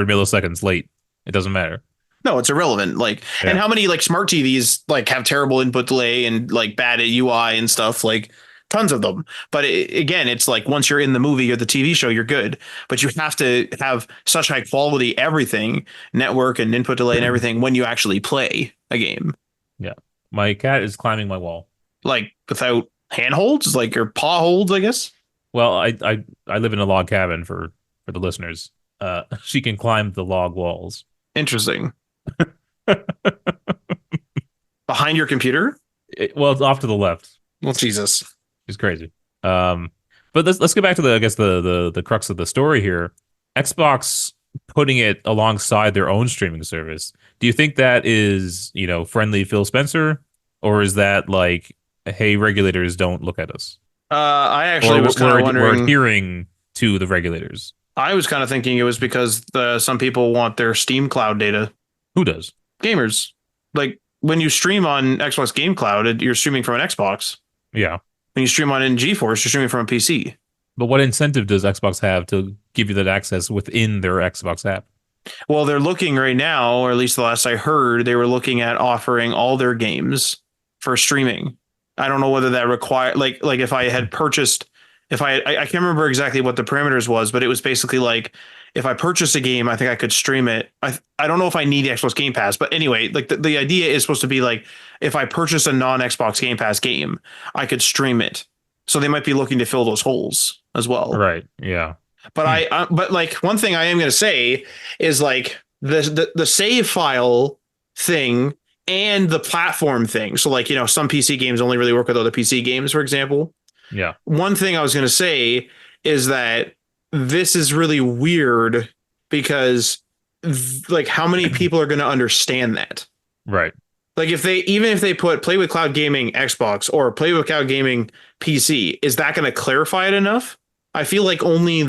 milliseconds late, it doesn't matter. No, it's irrelevant. Like, and how many like smart TVs like have terrible input delay and like bad UI and stuff, like tons of them. But again, it's like once you're in the movie or the TV show, you're good. But you have to have such high quality everything, network and input delay and everything when you actually play a game. Yeah. My cat is climbing my wall. Like without handholds, like your paw holds, I guess. Well, I live in a log cabin for the listeners. She can climb the log walls. Interesting. Behind your computer? Well, it's off to the left. Well, Jesus. It's crazy. But let's get back to the crux of the story here. Xbox putting it alongside their own streaming service. Do you think that is, friendly Phil Spencer, or is that like, hey, regulators, don't look at us? I actually was kind of wondering. We're adhering to the regulators. I was kind of thinking it was because some people want their Steam Cloud data. Who does? Gamers. Like when you stream on Xbox Game Cloud, you're streaming from an Xbox. Yeah. When you stream on GeForce, you're streaming from a PC. But what incentive does Xbox have to give you that access within their Xbox app? Well, they're looking right now, or at least the last I heard, they were looking at offering all their games for streaming. I don't know whether that require like if I had purchased, I can't remember exactly what the parameters was, but it was basically like if I purchased a game, I think I could stream it. I don't know if I need the Xbox Game Pass, but anyway, like the idea is supposed to be like if I purchase a non-Xbox Game Pass game, I could stream it. So they might be looking to fill those holes as well. Right. Yeah. But but like one thing I am going to say is like the save file thing and the platform thing. So like, some PC games only really work with other PC games, for example. Yeah. One thing I was going to say is that this is really weird because like how many people are going to understand that? Right. Like even if they put play with cloud gaming Xbox or play with cloud gaming PC, is that going to clarify it enough? I feel like only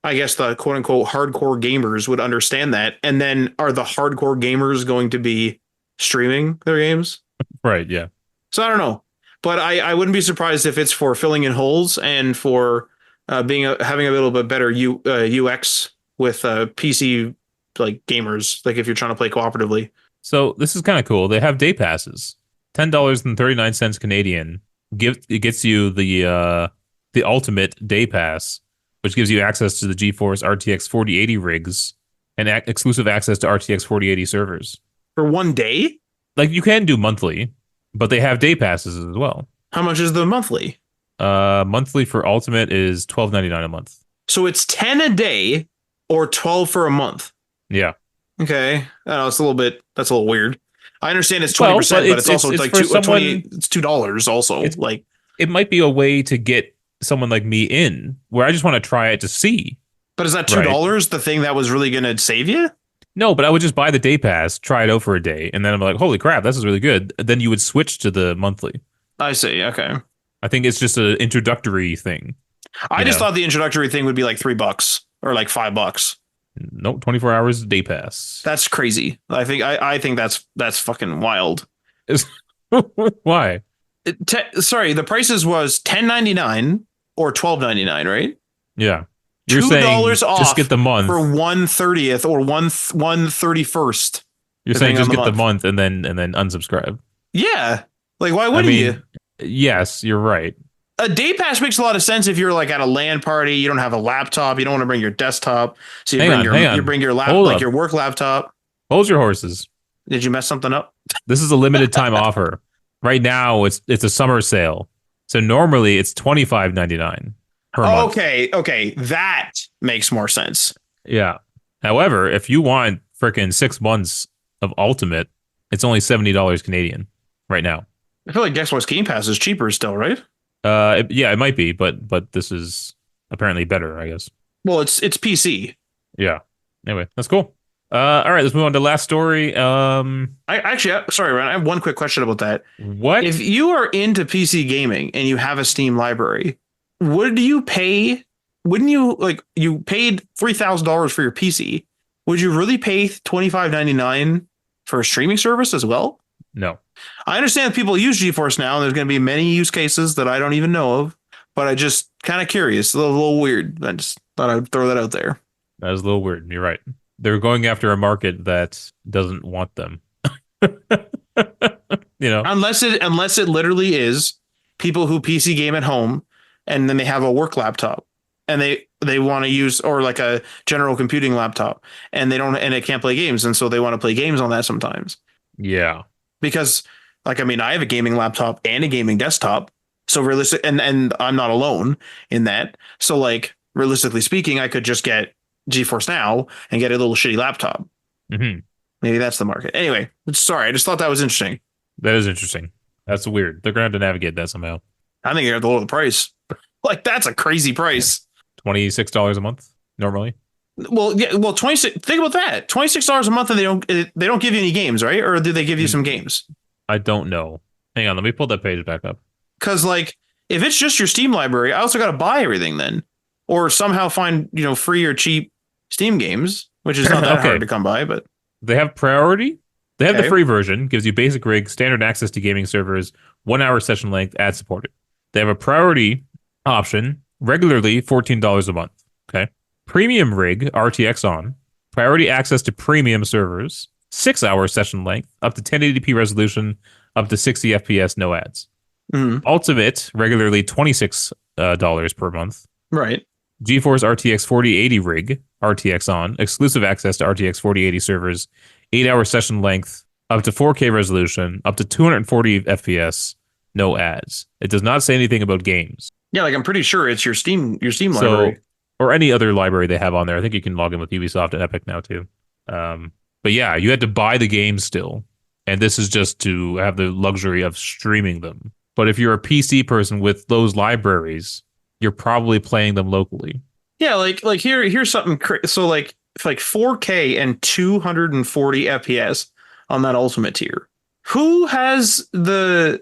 I guess the quote unquote hardcore gamers would understand that. And then are the hardcore gamers going to be streaming their games? Right. Yeah. So I don't know, but I wouldn't be surprised if it's for filling in holes and for having a little bit better UX with PC like gamers, like if you're trying to play cooperatively. So this is kind of cool. They have day passes. $10.39 Canadian. It gets you the ultimate day pass, which gives you access to the GeForce RTX 4080 rigs and exclusive access to RTX 4080 servers. For one day? Like you can do monthly, but they have day passes as well. How much is the monthly? Monthly for ultimate is $12.99 a month. So it's 10 a day or 12 for a month. Yeah. Okay. I know that's a little weird. I understand it's 20%, but it's also like it's $2 also. Like it might be a way to get someone like me in where I just want to try it to see. But is that $2 the thing that was really going to save you? No, but I would just buy the day pass, try it out for a day, and then I'm like, holy crap, this is really good. Then you would switch to the monthly. I see. Okay. I think it's just an introductory thing. I just thought the introductory thing would be like $3 or like $5. Nope, 24 hours day pass. That's crazy. I think that's fucking wild. Why? Sorry, the prices was $10.99 or $12.99, right? Yeah. You're saying off just get the month for 1/30th or 1/31st. You're saying just get the month and then unsubscribe. Yeah. Like why wouldn't you? Yes, you're right. A day pass makes a lot of sense if you're like at a LAN party, you don't have a laptop, you don't want to bring your desktop, so you bring your laptop, like your work laptop. Hold your horses. Did you mess something up? This is a limited time offer. Right now it's a summer sale. So normally it's $25.99 per month. Okay, that makes more sense. Yeah. However, if you want freaking 6 months of Ultimate, it's only $70 Canadian right now. I feel like Xbox Game Pass is cheaper still, right? It might be, but this is apparently better, I guess. Well, it's PC. Yeah. Anyway, that's cool. All right, let's move on to the last story. Sorry, Ryan, I have one quick question about that. What? If you are into PC gaming and you have a Steam library, would you pay? Wouldn't you you paid $3,000 for your PC? Would you really pay $25.99 for a streaming service as well? No. I understand people use GeForce now, and there's going to be many use cases that I don't even know of, but I just kind of curious, a little weird. I just thought I'd throw that out there. That is a little weird. You're right. They're going after a market that doesn't want them. Unless it literally is people who PC game at home, and then they have a work laptop, and they want to use, or like a general computing laptop, and it can't play games, and so they want to play games on that sometimes. Yeah. Because I have a gaming laptop and a gaming desktop. So realistic, and I'm not alone in that. So realistically speaking, I could just get GeForce Now and get a little shitty laptop. Mm-hmm. Maybe that's the market. Anyway, sorry, I just thought that was interesting. That is interesting. That's weird. They're going to have to navigate that somehow. I think they're at the lower the price. That's a crazy price. $26 a month normally. Well, yeah. Well, 26. Think about that. $26 a month, and they don't give you any games, right? Or do they give you some games? I don't know. Hang on, let me pull that page back up. Because if it's just your Steam library, I also got to buy everything then, or somehow find free or cheap Steam games, which is not that hard to come by. But they have priority. They have the free version, gives you basic rig, standard access to gaming servers, 1 hour session length, ad supported. They have a priority option, regularly $14 a month. Okay. Premium rig, RTX on, priority access to premium servers, 6 hour session length, up to 1080p resolution, up to 60 FPS, no ads. Mm-hmm. Ultimate, regularly $26 per month. Right. GeForce RTX 4080 rig, RTX on, exclusive access to RTX 4080 servers, 8 hour session length, up to 4K resolution, up to 240 FPS, no ads. It does not say anything about games. Yeah, I'm pretty sure it's your Steam library. Or any other library they have on there. I think you can log in with Ubisoft and Epic now too. But yeah, you had to buy the game still. and this is just to have the luxury of streaming them. But if you're a PC person with those libraries, you're probably playing them locally. Yeah, like here's something so like 4K and 240 FPS on that ultimate tier. Who has the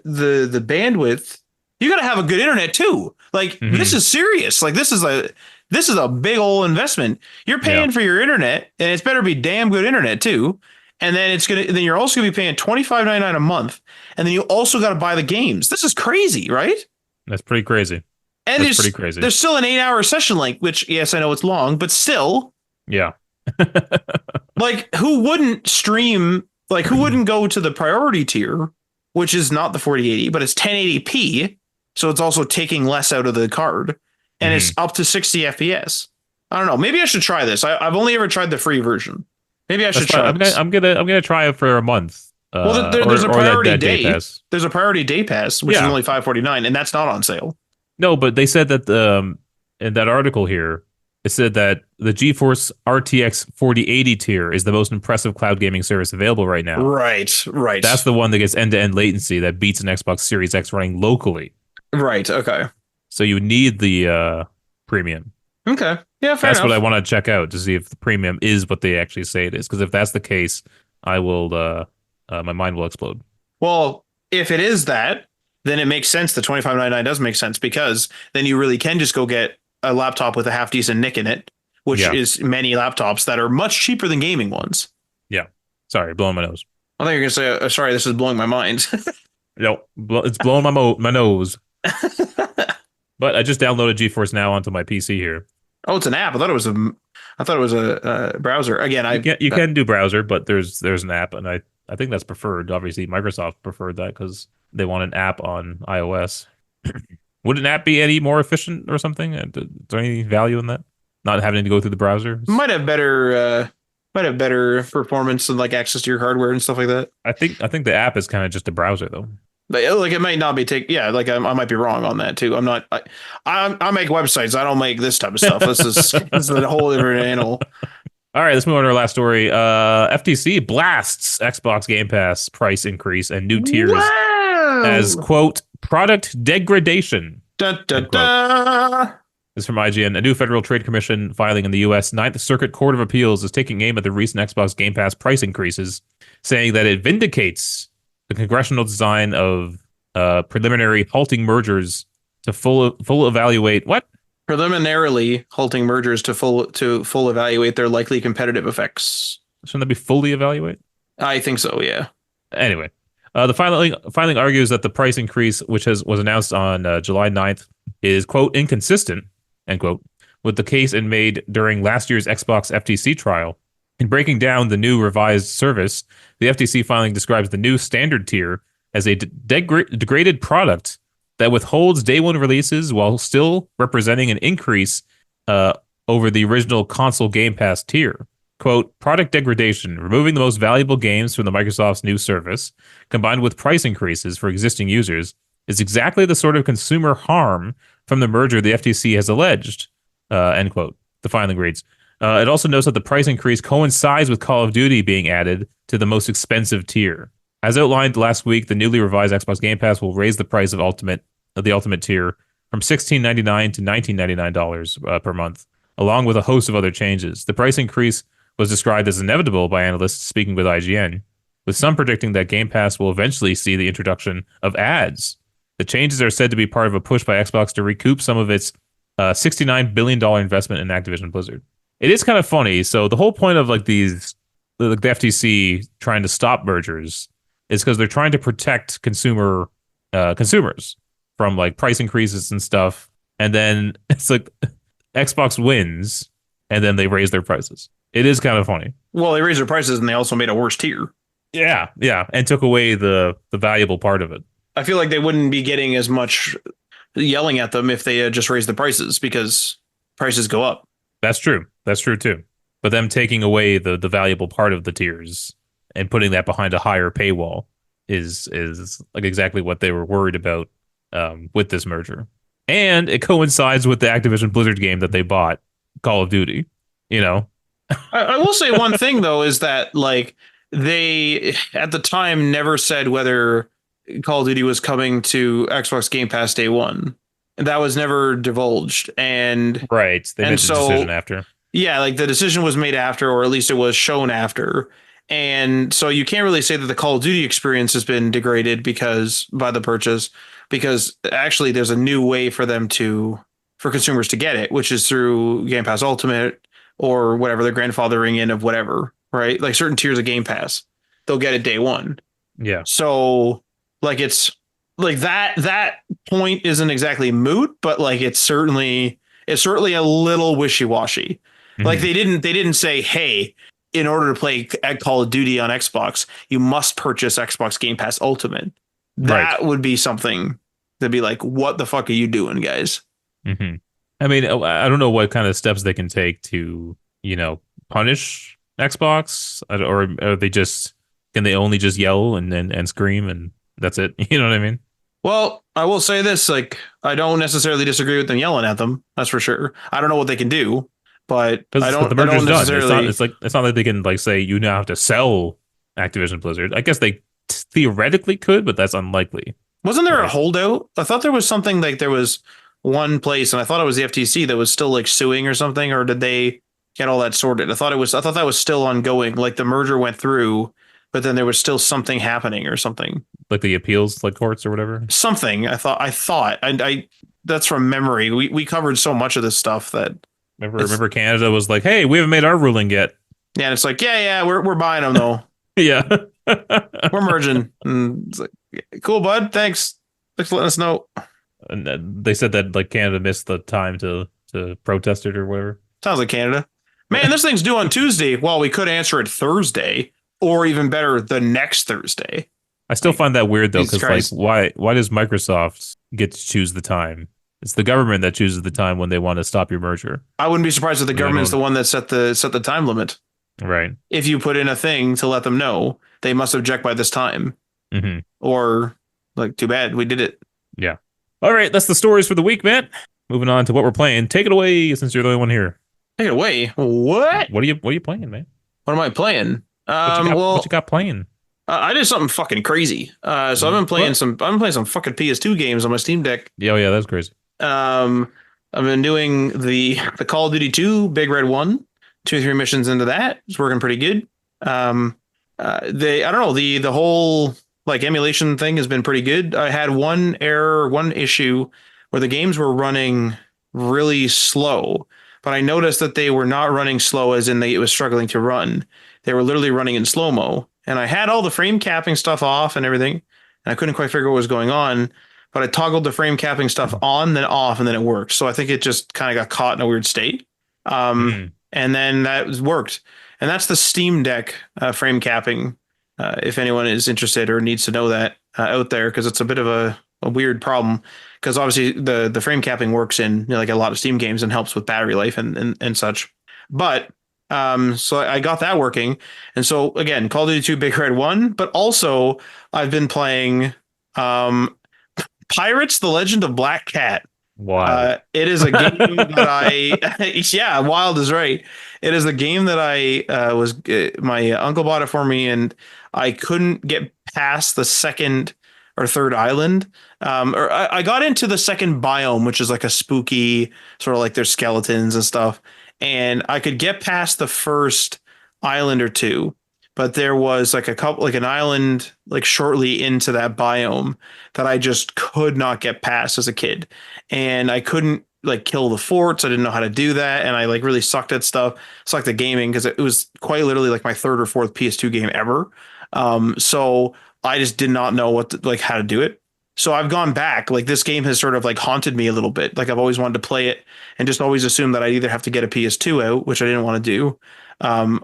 bandwidth? You got to have a good internet too. Like this Mm-hmm. is serious. Like this is a big old investment. You're Yeah, paying for your internet, and it's better be damn good internet too. And then you're also gonna be paying $25.99 a month, and then you also got to buy the games. This is crazy, right? that's pretty crazy. And That's pretty crazy. there's still an 8 hour session length, which yes, I know it's long, but still, Yeah. like who wouldn't stream? Like who wouldn't go to the priority tier, which is not the 4080, but it's 1080p, so it's also taking less out of the card, and it's Mhm. up to 60 FPS. I don't know. Maybe I should try this. I've only ever tried the free version. Maybe I That's should fine. try this. I'm gonna try it for a month. Well, there's a Or priority that day day. pass. There's a priority day pass, which is Yeah. only 549, and that's not on sale. No, but they said that in that article here, it said that the GeForce RTX 4080 tier is the most impressive cloud gaming service available right now. Right, That's right, the one that gets end-to-end latency that beats an Xbox Series X running locally. right. Okay, So you need the premium. okay. Yeah, fair That's what I enough. want to check out to see if the premium is what they actually say it is. Because if that's the case, I will my mind will explode. Well, if it is that, then it makes sense. The 25.99 does make sense because then you really can just go get a laptop with a half decent nick in it, which Yeah, is many laptops that are much cheaper than gaming ones. yeah. Sorry, blowing my nose. I think you're gonna say, "Sorry, this is blowing my mind." No, it's blowing my nose. But I just downloaded GeForce Now onto my PC here. Oh, it's an app. I thought it was a browser. Again, You can do browser, but there's an app, and I think that's preferred. Obviously, Microsoft preferred that because they want an app on iOS. Would an app be any more efficient or something? Is there any value in that? Not having to go through the browser? might have better performance and like access to your hardware and stuff like that. I think the app is kind of just a browser though. Like it might not be take. Yeah, like I might be wrong on that too. I'm not. I make websites. I don't make this type of stuff. This is a whole different animal. All right, let's move on to our last story. FTC blasts Xbox Game Pass price increase and new tiers as Wow. quote product degradation. Da, da, End quote. da. This is from IGN. A new Federal Trade Commission filing in the U.S. Ninth Circuit Court of Appeals is taking aim at the recent Xbox Game Pass price increases, saying that it vindicates the congressional design of preliminary halting mergers to full evaluate what? Preliminarily halting mergers to full evaluate their likely competitive effects. Shouldn't that be fully evaluate? I think so. Yeah. Anyway, the filing argues that the price increase, which was announced on July 9th, is quote inconsistent end quote with the case it made during last year's Xbox FTC trial. In breaking down the new revised service, the FTC filing describes the new standard tier as a degraded product that withholds day one releases while still representing an increase over the original console Game Pass tier. Quote, product degradation, removing the most valuable games from the Microsoft's new service, combined with price increases for existing users, is exactly the sort of consumer harm from the merger the FTC has alleged, end quote. The filing reads. It also notes that the price increase coincides with Call of Duty being added to the most expensive tier. As outlined last week, the newly revised Xbox Game Pass will raise the price of the ultimate tier from $16.99 to $19.99 per month, along with a host of other changes. The price increase was described as inevitable by analysts speaking with IGN, with some predicting that Game Pass will eventually see the introduction of ads. The changes are said to be part of a push by Xbox to recoup some of its $69 billion investment in Activision Blizzard. It is kind of funny. So the whole point of like the FTC trying to stop mergers is because they're trying to protect consumers from like price increases and stuff. And then it's like Xbox wins and then they raise their prices. It is kind of funny. Well, they raised their prices and they also made a worse tier. Yeah, yeah, and took away the valuable part of it. I feel like they wouldn't be getting as much yelling at them if they had just raised the prices because prices go up. That's true. That's true too. But them taking away the valuable part of the tiers and putting that behind a higher paywall is like exactly what they were worried about with this merger. And it coincides with the Activision Blizzard game that they bought, Call of Duty. You know, I will say one thing though is that like they at the time never said whether Call of Duty was coming to Xbox Game Pass day one. That was never divulged, Right. They and made the decision so after. yeah, like the decision was made after, or at least it was shown after. And so you can't really say that the Call of Duty experience has been degraded because by the purchase, because actually there's a new way for them to for consumers to get it, which is through Game Pass Ultimate or whatever their grandfathering in of whatever, right? Like certain tiers of Game Pass, they'll get it day one. Yeah. So like it's like that point isn't exactly moot, but like it's certainly a little wishy-washy. Like Hmm. they didn't say, hey, in order to play Call of Duty on Xbox, you must purchase Xbox Game Pass Ultimate. Right. That would be something to be like, what the fuck are you doing, guys? Hmm. I mean, I don't know what kind of steps they can take to, punish Xbox, or are they just can they only just yell and scream and that's it? You know what I mean? Well, I will say this, like, I don't necessarily disagree with them yelling at them. That's for sure. I don't know what they can do, but I Because don't the I don't merger's done. necessarily. It's not like they can like say you now have to sell Activision Blizzard. I guess they theoretically could, but that's unlikely, Wasn't there a right? holdout? I thought there was something like there was one place, and I thought it was the FTC that was still like suing or something, or did they get all that sorted? I thought that was still ongoing. Like the merger went through, but then there was still something happening or something. Like the appeals, like courts or whatever. Something I that's from memory. We covered so much of this stuff that it's Remember Canada was like, "Hey, we haven't made our ruling yet." yeah, and it's like yeah, we're buying them though. Yeah. We're merging. And it's like cool, bud. Thanks for letting us know. And they said that like Canada missed the time to protest it or whatever. Sounds like Canada. Man, this thing's due on Tuesday. Well, we could answer it Thursday, or even better, the next Thursday. I still Like, find that weird though, Jesus because like, Christ. why does Microsoft get to choose the time? It's the government that chooses the time when they want to stop your merger. I wouldn't be surprised if the Like, I government's the don't. one that set the time limit. Right. If you put in a thing to let them know they must object by this time, Hmm. or like, too bad we did it. Yeah. All right, that's the stories for the week, man. Moving on to what we're playing. Take it away, since you're the only one here. Take it away. What? What are you playing, man? What am I playing? What you got playing? I did something fucking crazy. So What? I've been playing some fucking PS2 games on my Steam Deck. Yeah, oh, yeah, that's crazy. Um, I've been doing the Call of Duty 2 Big Red 1, 2 or 3 missions into that. It's working pretty good. I don't know, the whole like emulation thing has been pretty good. I had one error, one issue where the games were running really slow, but I noticed that they were not running slow as in it was struggling to run. They were literally running in slow-mo. And I had all the frame capping stuff off and everything, and I couldn't quite figure what was going on, but I toggled the frame capping stuff on, then off, and then it worked. So I think it just kind of got caught in a weird state. Mm. And then that worked. And that's the Steam Deck frame capping. If anyone is interested or needs to know that out there, because it's a bit of a weird problem. Because obviously the frame capping works in like a lot of Steam games and helps with battery life and such. But so I got that working. And so again, Call of Duty 2 Big Red 1, but also I've been playing um, Pirates: The Legend of Black Cat. Wild. It is a game that yeah, wild is right. It is a game that my uncle bought it for me, and I couldn't get past the second or third island. Or I got into the second biome, which is like a spooky sort of like there's skeletons and stuff, and I could get past the first island or two, but there was like a couple, like an island, like shortly into that biome that I just could not get past as a kid, and I couldn't like kill the forts. I didn't know how to do that, and I like really sucked at stuff, sucked at gaming because it was quite literally like my third or fourth PS2 game ever. So I just did not know like how to do it. So I've gone back. Like this game has sort of like haunted me a little bit. Like I've always wanted to play it and just always assumed that I'd either have to get a PS2 out, which I didn't want to do,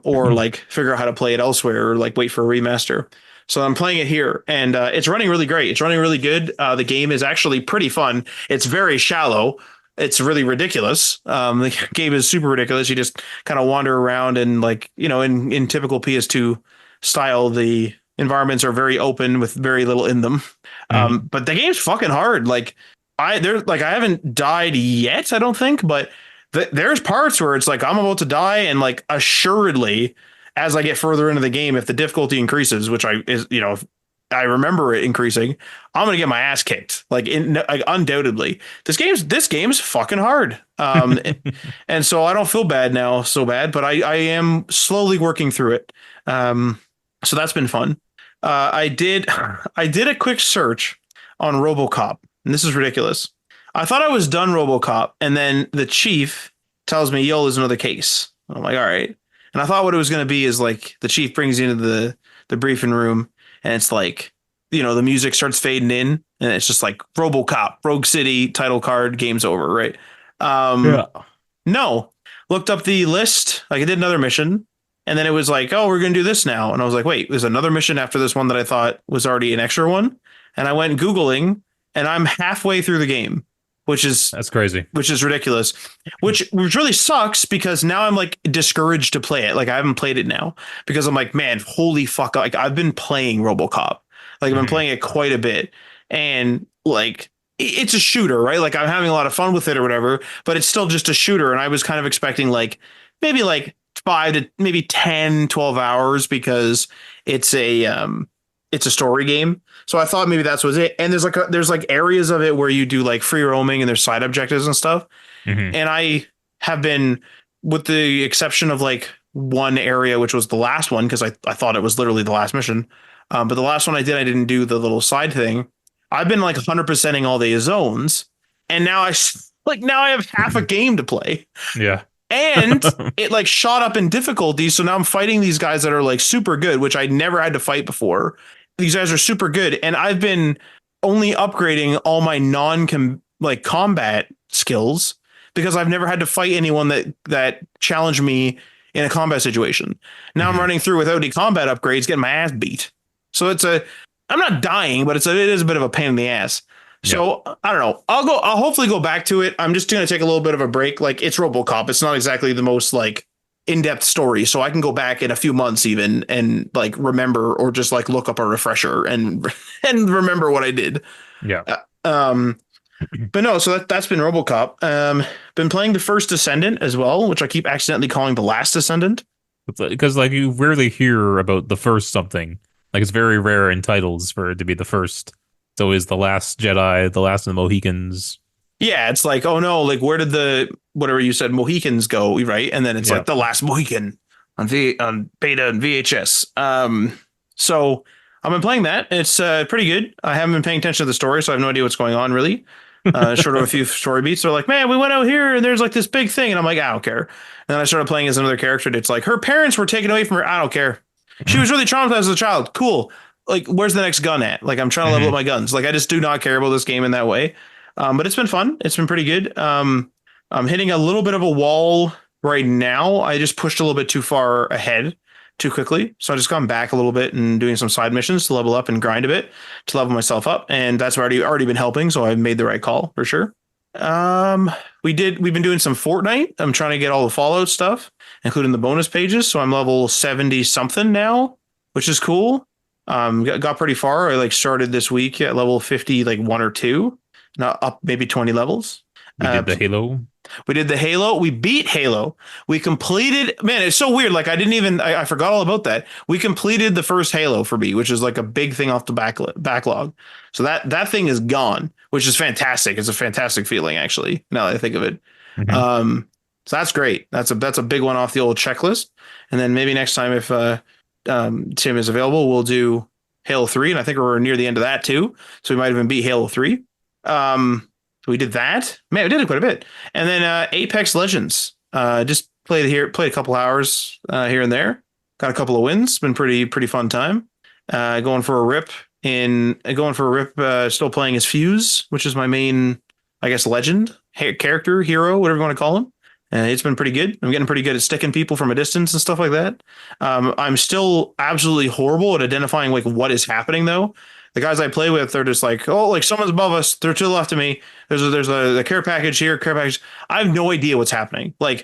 or like figure out how to play it elsewhere or like wait for a remaster. So I'm playing it here, and it's running really great. It's running really good. The game is actually pretty fun. It's very shallow. It's really ridiculous. The game is super ridiculous. You just kind of wander around, and like in typical PS2 style, the environments are very open with very little in them. Hmm. But the game's fucking hard. I haven't died yet, I don't think, but there's parts where it's like I'm about to die, and like assuredly as I get further into the game, if the difficulty increases, which I is, if I remember it increasing, I'm gonna get my ass kicked. Like undoubtedly, this game's fucking hard. And so I don't feel bad now so bad, but I am slowly working through it. So that's been fun. I did a quick search on RoboCop, and this is ridiculous. I thought I was done RoboCop, and then the chief tells me, "Yo, there's another case." I'm like, "All right." And I thought what it was going to be is like the chief brings you into the briefing room, and it's like, the music starts fading in, and it's just like RoboCop, Rogue City, title card, game's over, right? Yeah. No, looked up the list. Like I did another mission, and then it was like, "Oh, we're gonna do this now." And I was like, "Wait, there's another mission after this one that I thought was already an extra one." And I went Googling, and I'm halfway through the game, which is That's crazy. which is ridiculous. Which really sucks because now I'm like discouraged to play it. Like I haven't played it now because I'm like, man, holy fuck! Like I've been playing RoboCop. Like I've been Mhm. playing it quite a bit, and like it's a shooter, right? Like I'm having a lot of fun with it or whatever, but it's still just a shooter. And I was kind of expecting like maybe like 5 to maybe 10, 12 hours because it's a story game. So I thought maybe that's was it. And there's like areas of it where you do like free roaming and there's side objectives and stuff. Mhm. And I have been, with the exception of like one area, which was the last one, because I thought it was literally the last mission. But the last one I didn't do the little side thing. I've been like 100%ing all the zones. And now I have half a game to play. Yeah. And it like shot up in difficulty. So now I'm fighting these guys that are like super good, which I never had to fight before. These guys are super good. And I've been only upgrading all my like combat skills because I've never had to fight anyone that challenged me in a combat situation. Now I'm Mhm. running through without any combat upgrades, getting my ass beat. So I'm not dying, but it is a bit of a pain in the ass. Yeah. So I don't know. I'll hopefully go back to it. I'm just going to take a little bit of a break. Like it's RoboCop. It's not exactly the most like in-depth story. So I can go back in a few months even and like remember or just like look up a refresher and, and remember what I did. Yeah. Uh, um, but no, so that's been RoboCop. Been playing the first Descendant as well, which I keep accidentally calling the last Descendant. Because like you rarely hear about the first something. Like it's very rare in titles for it to be the first. It's always the last Jedi, the last of the Mohicans. Yeah, it's like, oh no, like where did the whatever you said Mohicans go, right? And then it's Yeah. like the last Mohican on beta and VHS. So I've been playing that. It's pretty good. I haven't been paying attention to the story, so I have no idea what's going on really. Short of a few story beats. They're like, man, we went out here and there's like this big thing, and I'm like, I don't care. And then I started playing as another character. And it's like her parents were taken away from her. I don't care. She was really traumatized as a child. Cool. Like, where's the next gun at? Like, I'm trying to level up Mhm. my guns. Like, I just do not care about this game in that way. But it's been fun. It's been pretty good. I'm hitting a little bit of a wall right now. I just pushed a little bit too far ahead too quickly. So I just gone back a little bit and doing some side missions to level up and grind a bit to level myself up. And that's already been helping. So I've made the right call for sure. Um, we've been doing some Fortnite. I'm trying to get all the Fallout stuff, including the bonus pages. So I'm level 70 something now, which is cool. Got pretty far. I like started this week at level 50, like one or two, not up maybe 20 levels. We did the Halo. We did the Halo. We beat Halo. We completed, man, it's so weird. Like I forgot all about that. We completed the first Halo for me, which is like a big thing off the backlog. So that thing is gone, which is fantastic. It's a fantastic feeling actually, now that I think of it. Mhm. So that's great. That's a big one off the old checklist. And then maybe next time if Tim is available, we'll do Halo 3. And I think we're near the end of that too. So we might even beat Halo 3. So we did that. Man, we did it quite a bit. And then Apex Legends. Just played a couple hours here and there. Got a couple of wins. Been pretty fun time. Going for a rip. Still playing as Fuse, which is my main, I guess, legend character, hero, whatever you want to call him. It's been pretty good. I'm getting pretty good at sticking people from a distance and stuff like that. I'm still absolutely horrible at identifying like what is happening though. The guys I play with, they're just like, oh, like someone's above us. They're to the left of me. There's a care package here, care package. I have no idea what's happening. Like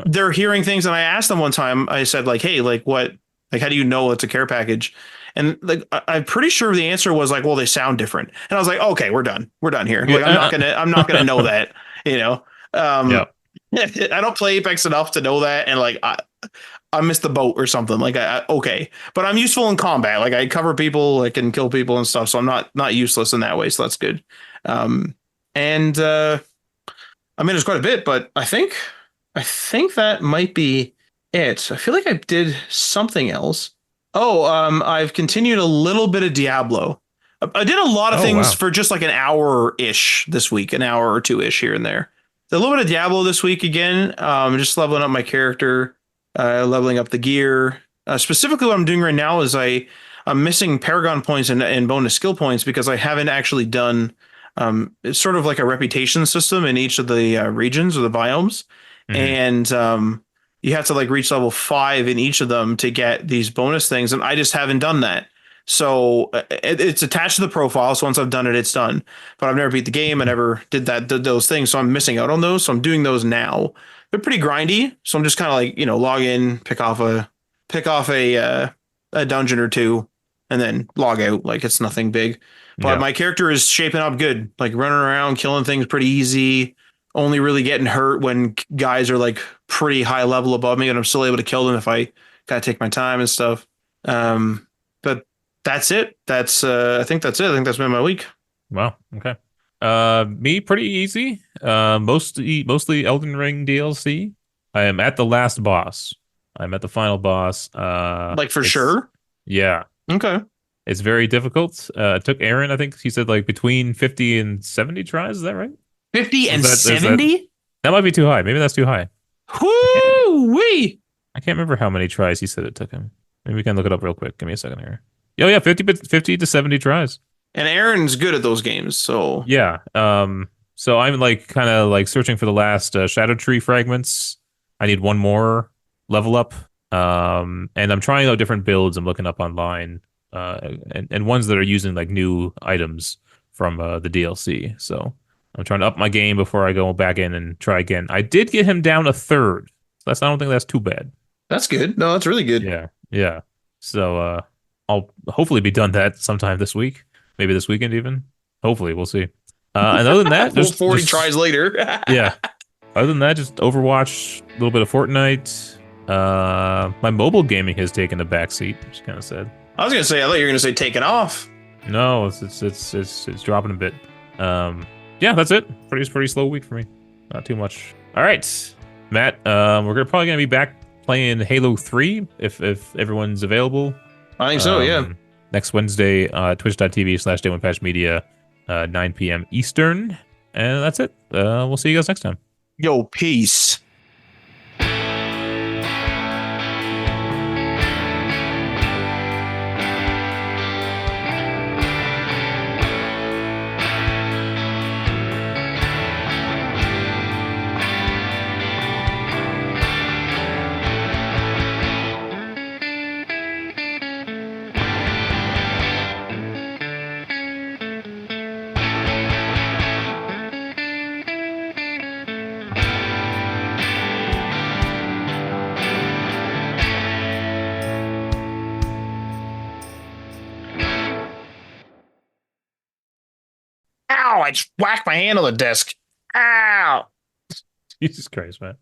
they're hearing things, and I asked them one time. I said like, hey, like what? Like how do you know it's a care package? And like I'm pretty sure the answer was like, well, they sound different. And I was like, okay, we're done. We're done here. Like I'm not gonna know that. You know. Yeah. I don't play Apex enough to know that, and like I missed the boat or something. Like okay, but I'm useful in combat. Like I cover people, I can kill people and stuff. So I'm not useless in that way. So that's good. Um, and I mean, there's quite a bit, but I think that might be it. I feel like I did something else. Oh, I've continued a little bit of Diablo. I did a lot of Oh things wow. for just like an hour ish this week, an hour or two ish here and there. A little bit of Diablo this week again. Just leveling up my character, leveling up the gear. Specifically, what I'm doing right now is I'm missing Paragon points and bonus skill points because I haven't actually done it's sort of like a reputation system in each of the regions or the biomes, Hmm. and you have to like reach level 5 in each of them to get these bonus things, and I just haven't done that. So it's attached to the profile. So once I've done it, it's done. But I've never beat the game. I never did those things. So I'm missing out on those. So I'm doing those now. They're pretty grindy. So I'm just kind of like log in, pick off a dungeon or two, and then log out. Like it's nothing big. But Yeah. my character is shaping up good. Like running around, killing things pretty easy. Only really getting hurt when guys are like pretty high level above me, and I'm still able to kill them if I gotta take my time and stuff. But that's it. I think that's it. I think that's been my week. Wow. Okay. Me pretty easy. Mostly Elden Ring DLC. I am at the last boss. I'm at the final boss. Like for It's sure. yeah. Okay. It's very difficult. It took Aaron, I think he said like between 50 and 70 tries. Is that right? 50 Was and that 70? that might be too high. Maybe that's too high. I can't Whoo wee. I can't remember how many tries he said it took him. Maybe we can look it up real quick. Give me a second here. Oh yeah, 50 to 70 tries. And Aaron's good at those games, so Yeah. So I'm like kind of like searching for the last Shadow Tree fragments. I need one more level up. And I'm trying out different builds. I'm looking up online. And ones that are using like new items from the DLC. So I'm trying to up my game before I go back in and try again. I did get him down a third. So I don't think that's too bad. that's good. No, that's really good. Yeah. Yeah. So I'll hopefully be done that sometime this week. Maybe this weekend even. Hopefully, we'll see. And other than that, Full just 40 just tries later. yeah. Other than that, just Overwatch, a little bit of Fortnite. My mobile gaming has taken a backseat, which is kind of sad. I was gonna say, I thought you were gonna say taking off. No, it's dropping a bit. Yeah, that's it. Pretty slow week for me. Not too much. All right, Matt. Probably gonna be back playing Halo 3 if everyone's available. I think so, yeah. Next Wednesday, twitch.tv/DayOnePatchMedia, 9 p.m. Eastern. And that's it. We'll see you guys next time. Yo, peace. Ow, I just whacked my hand on the desk. Ow. Jesus Christ, man.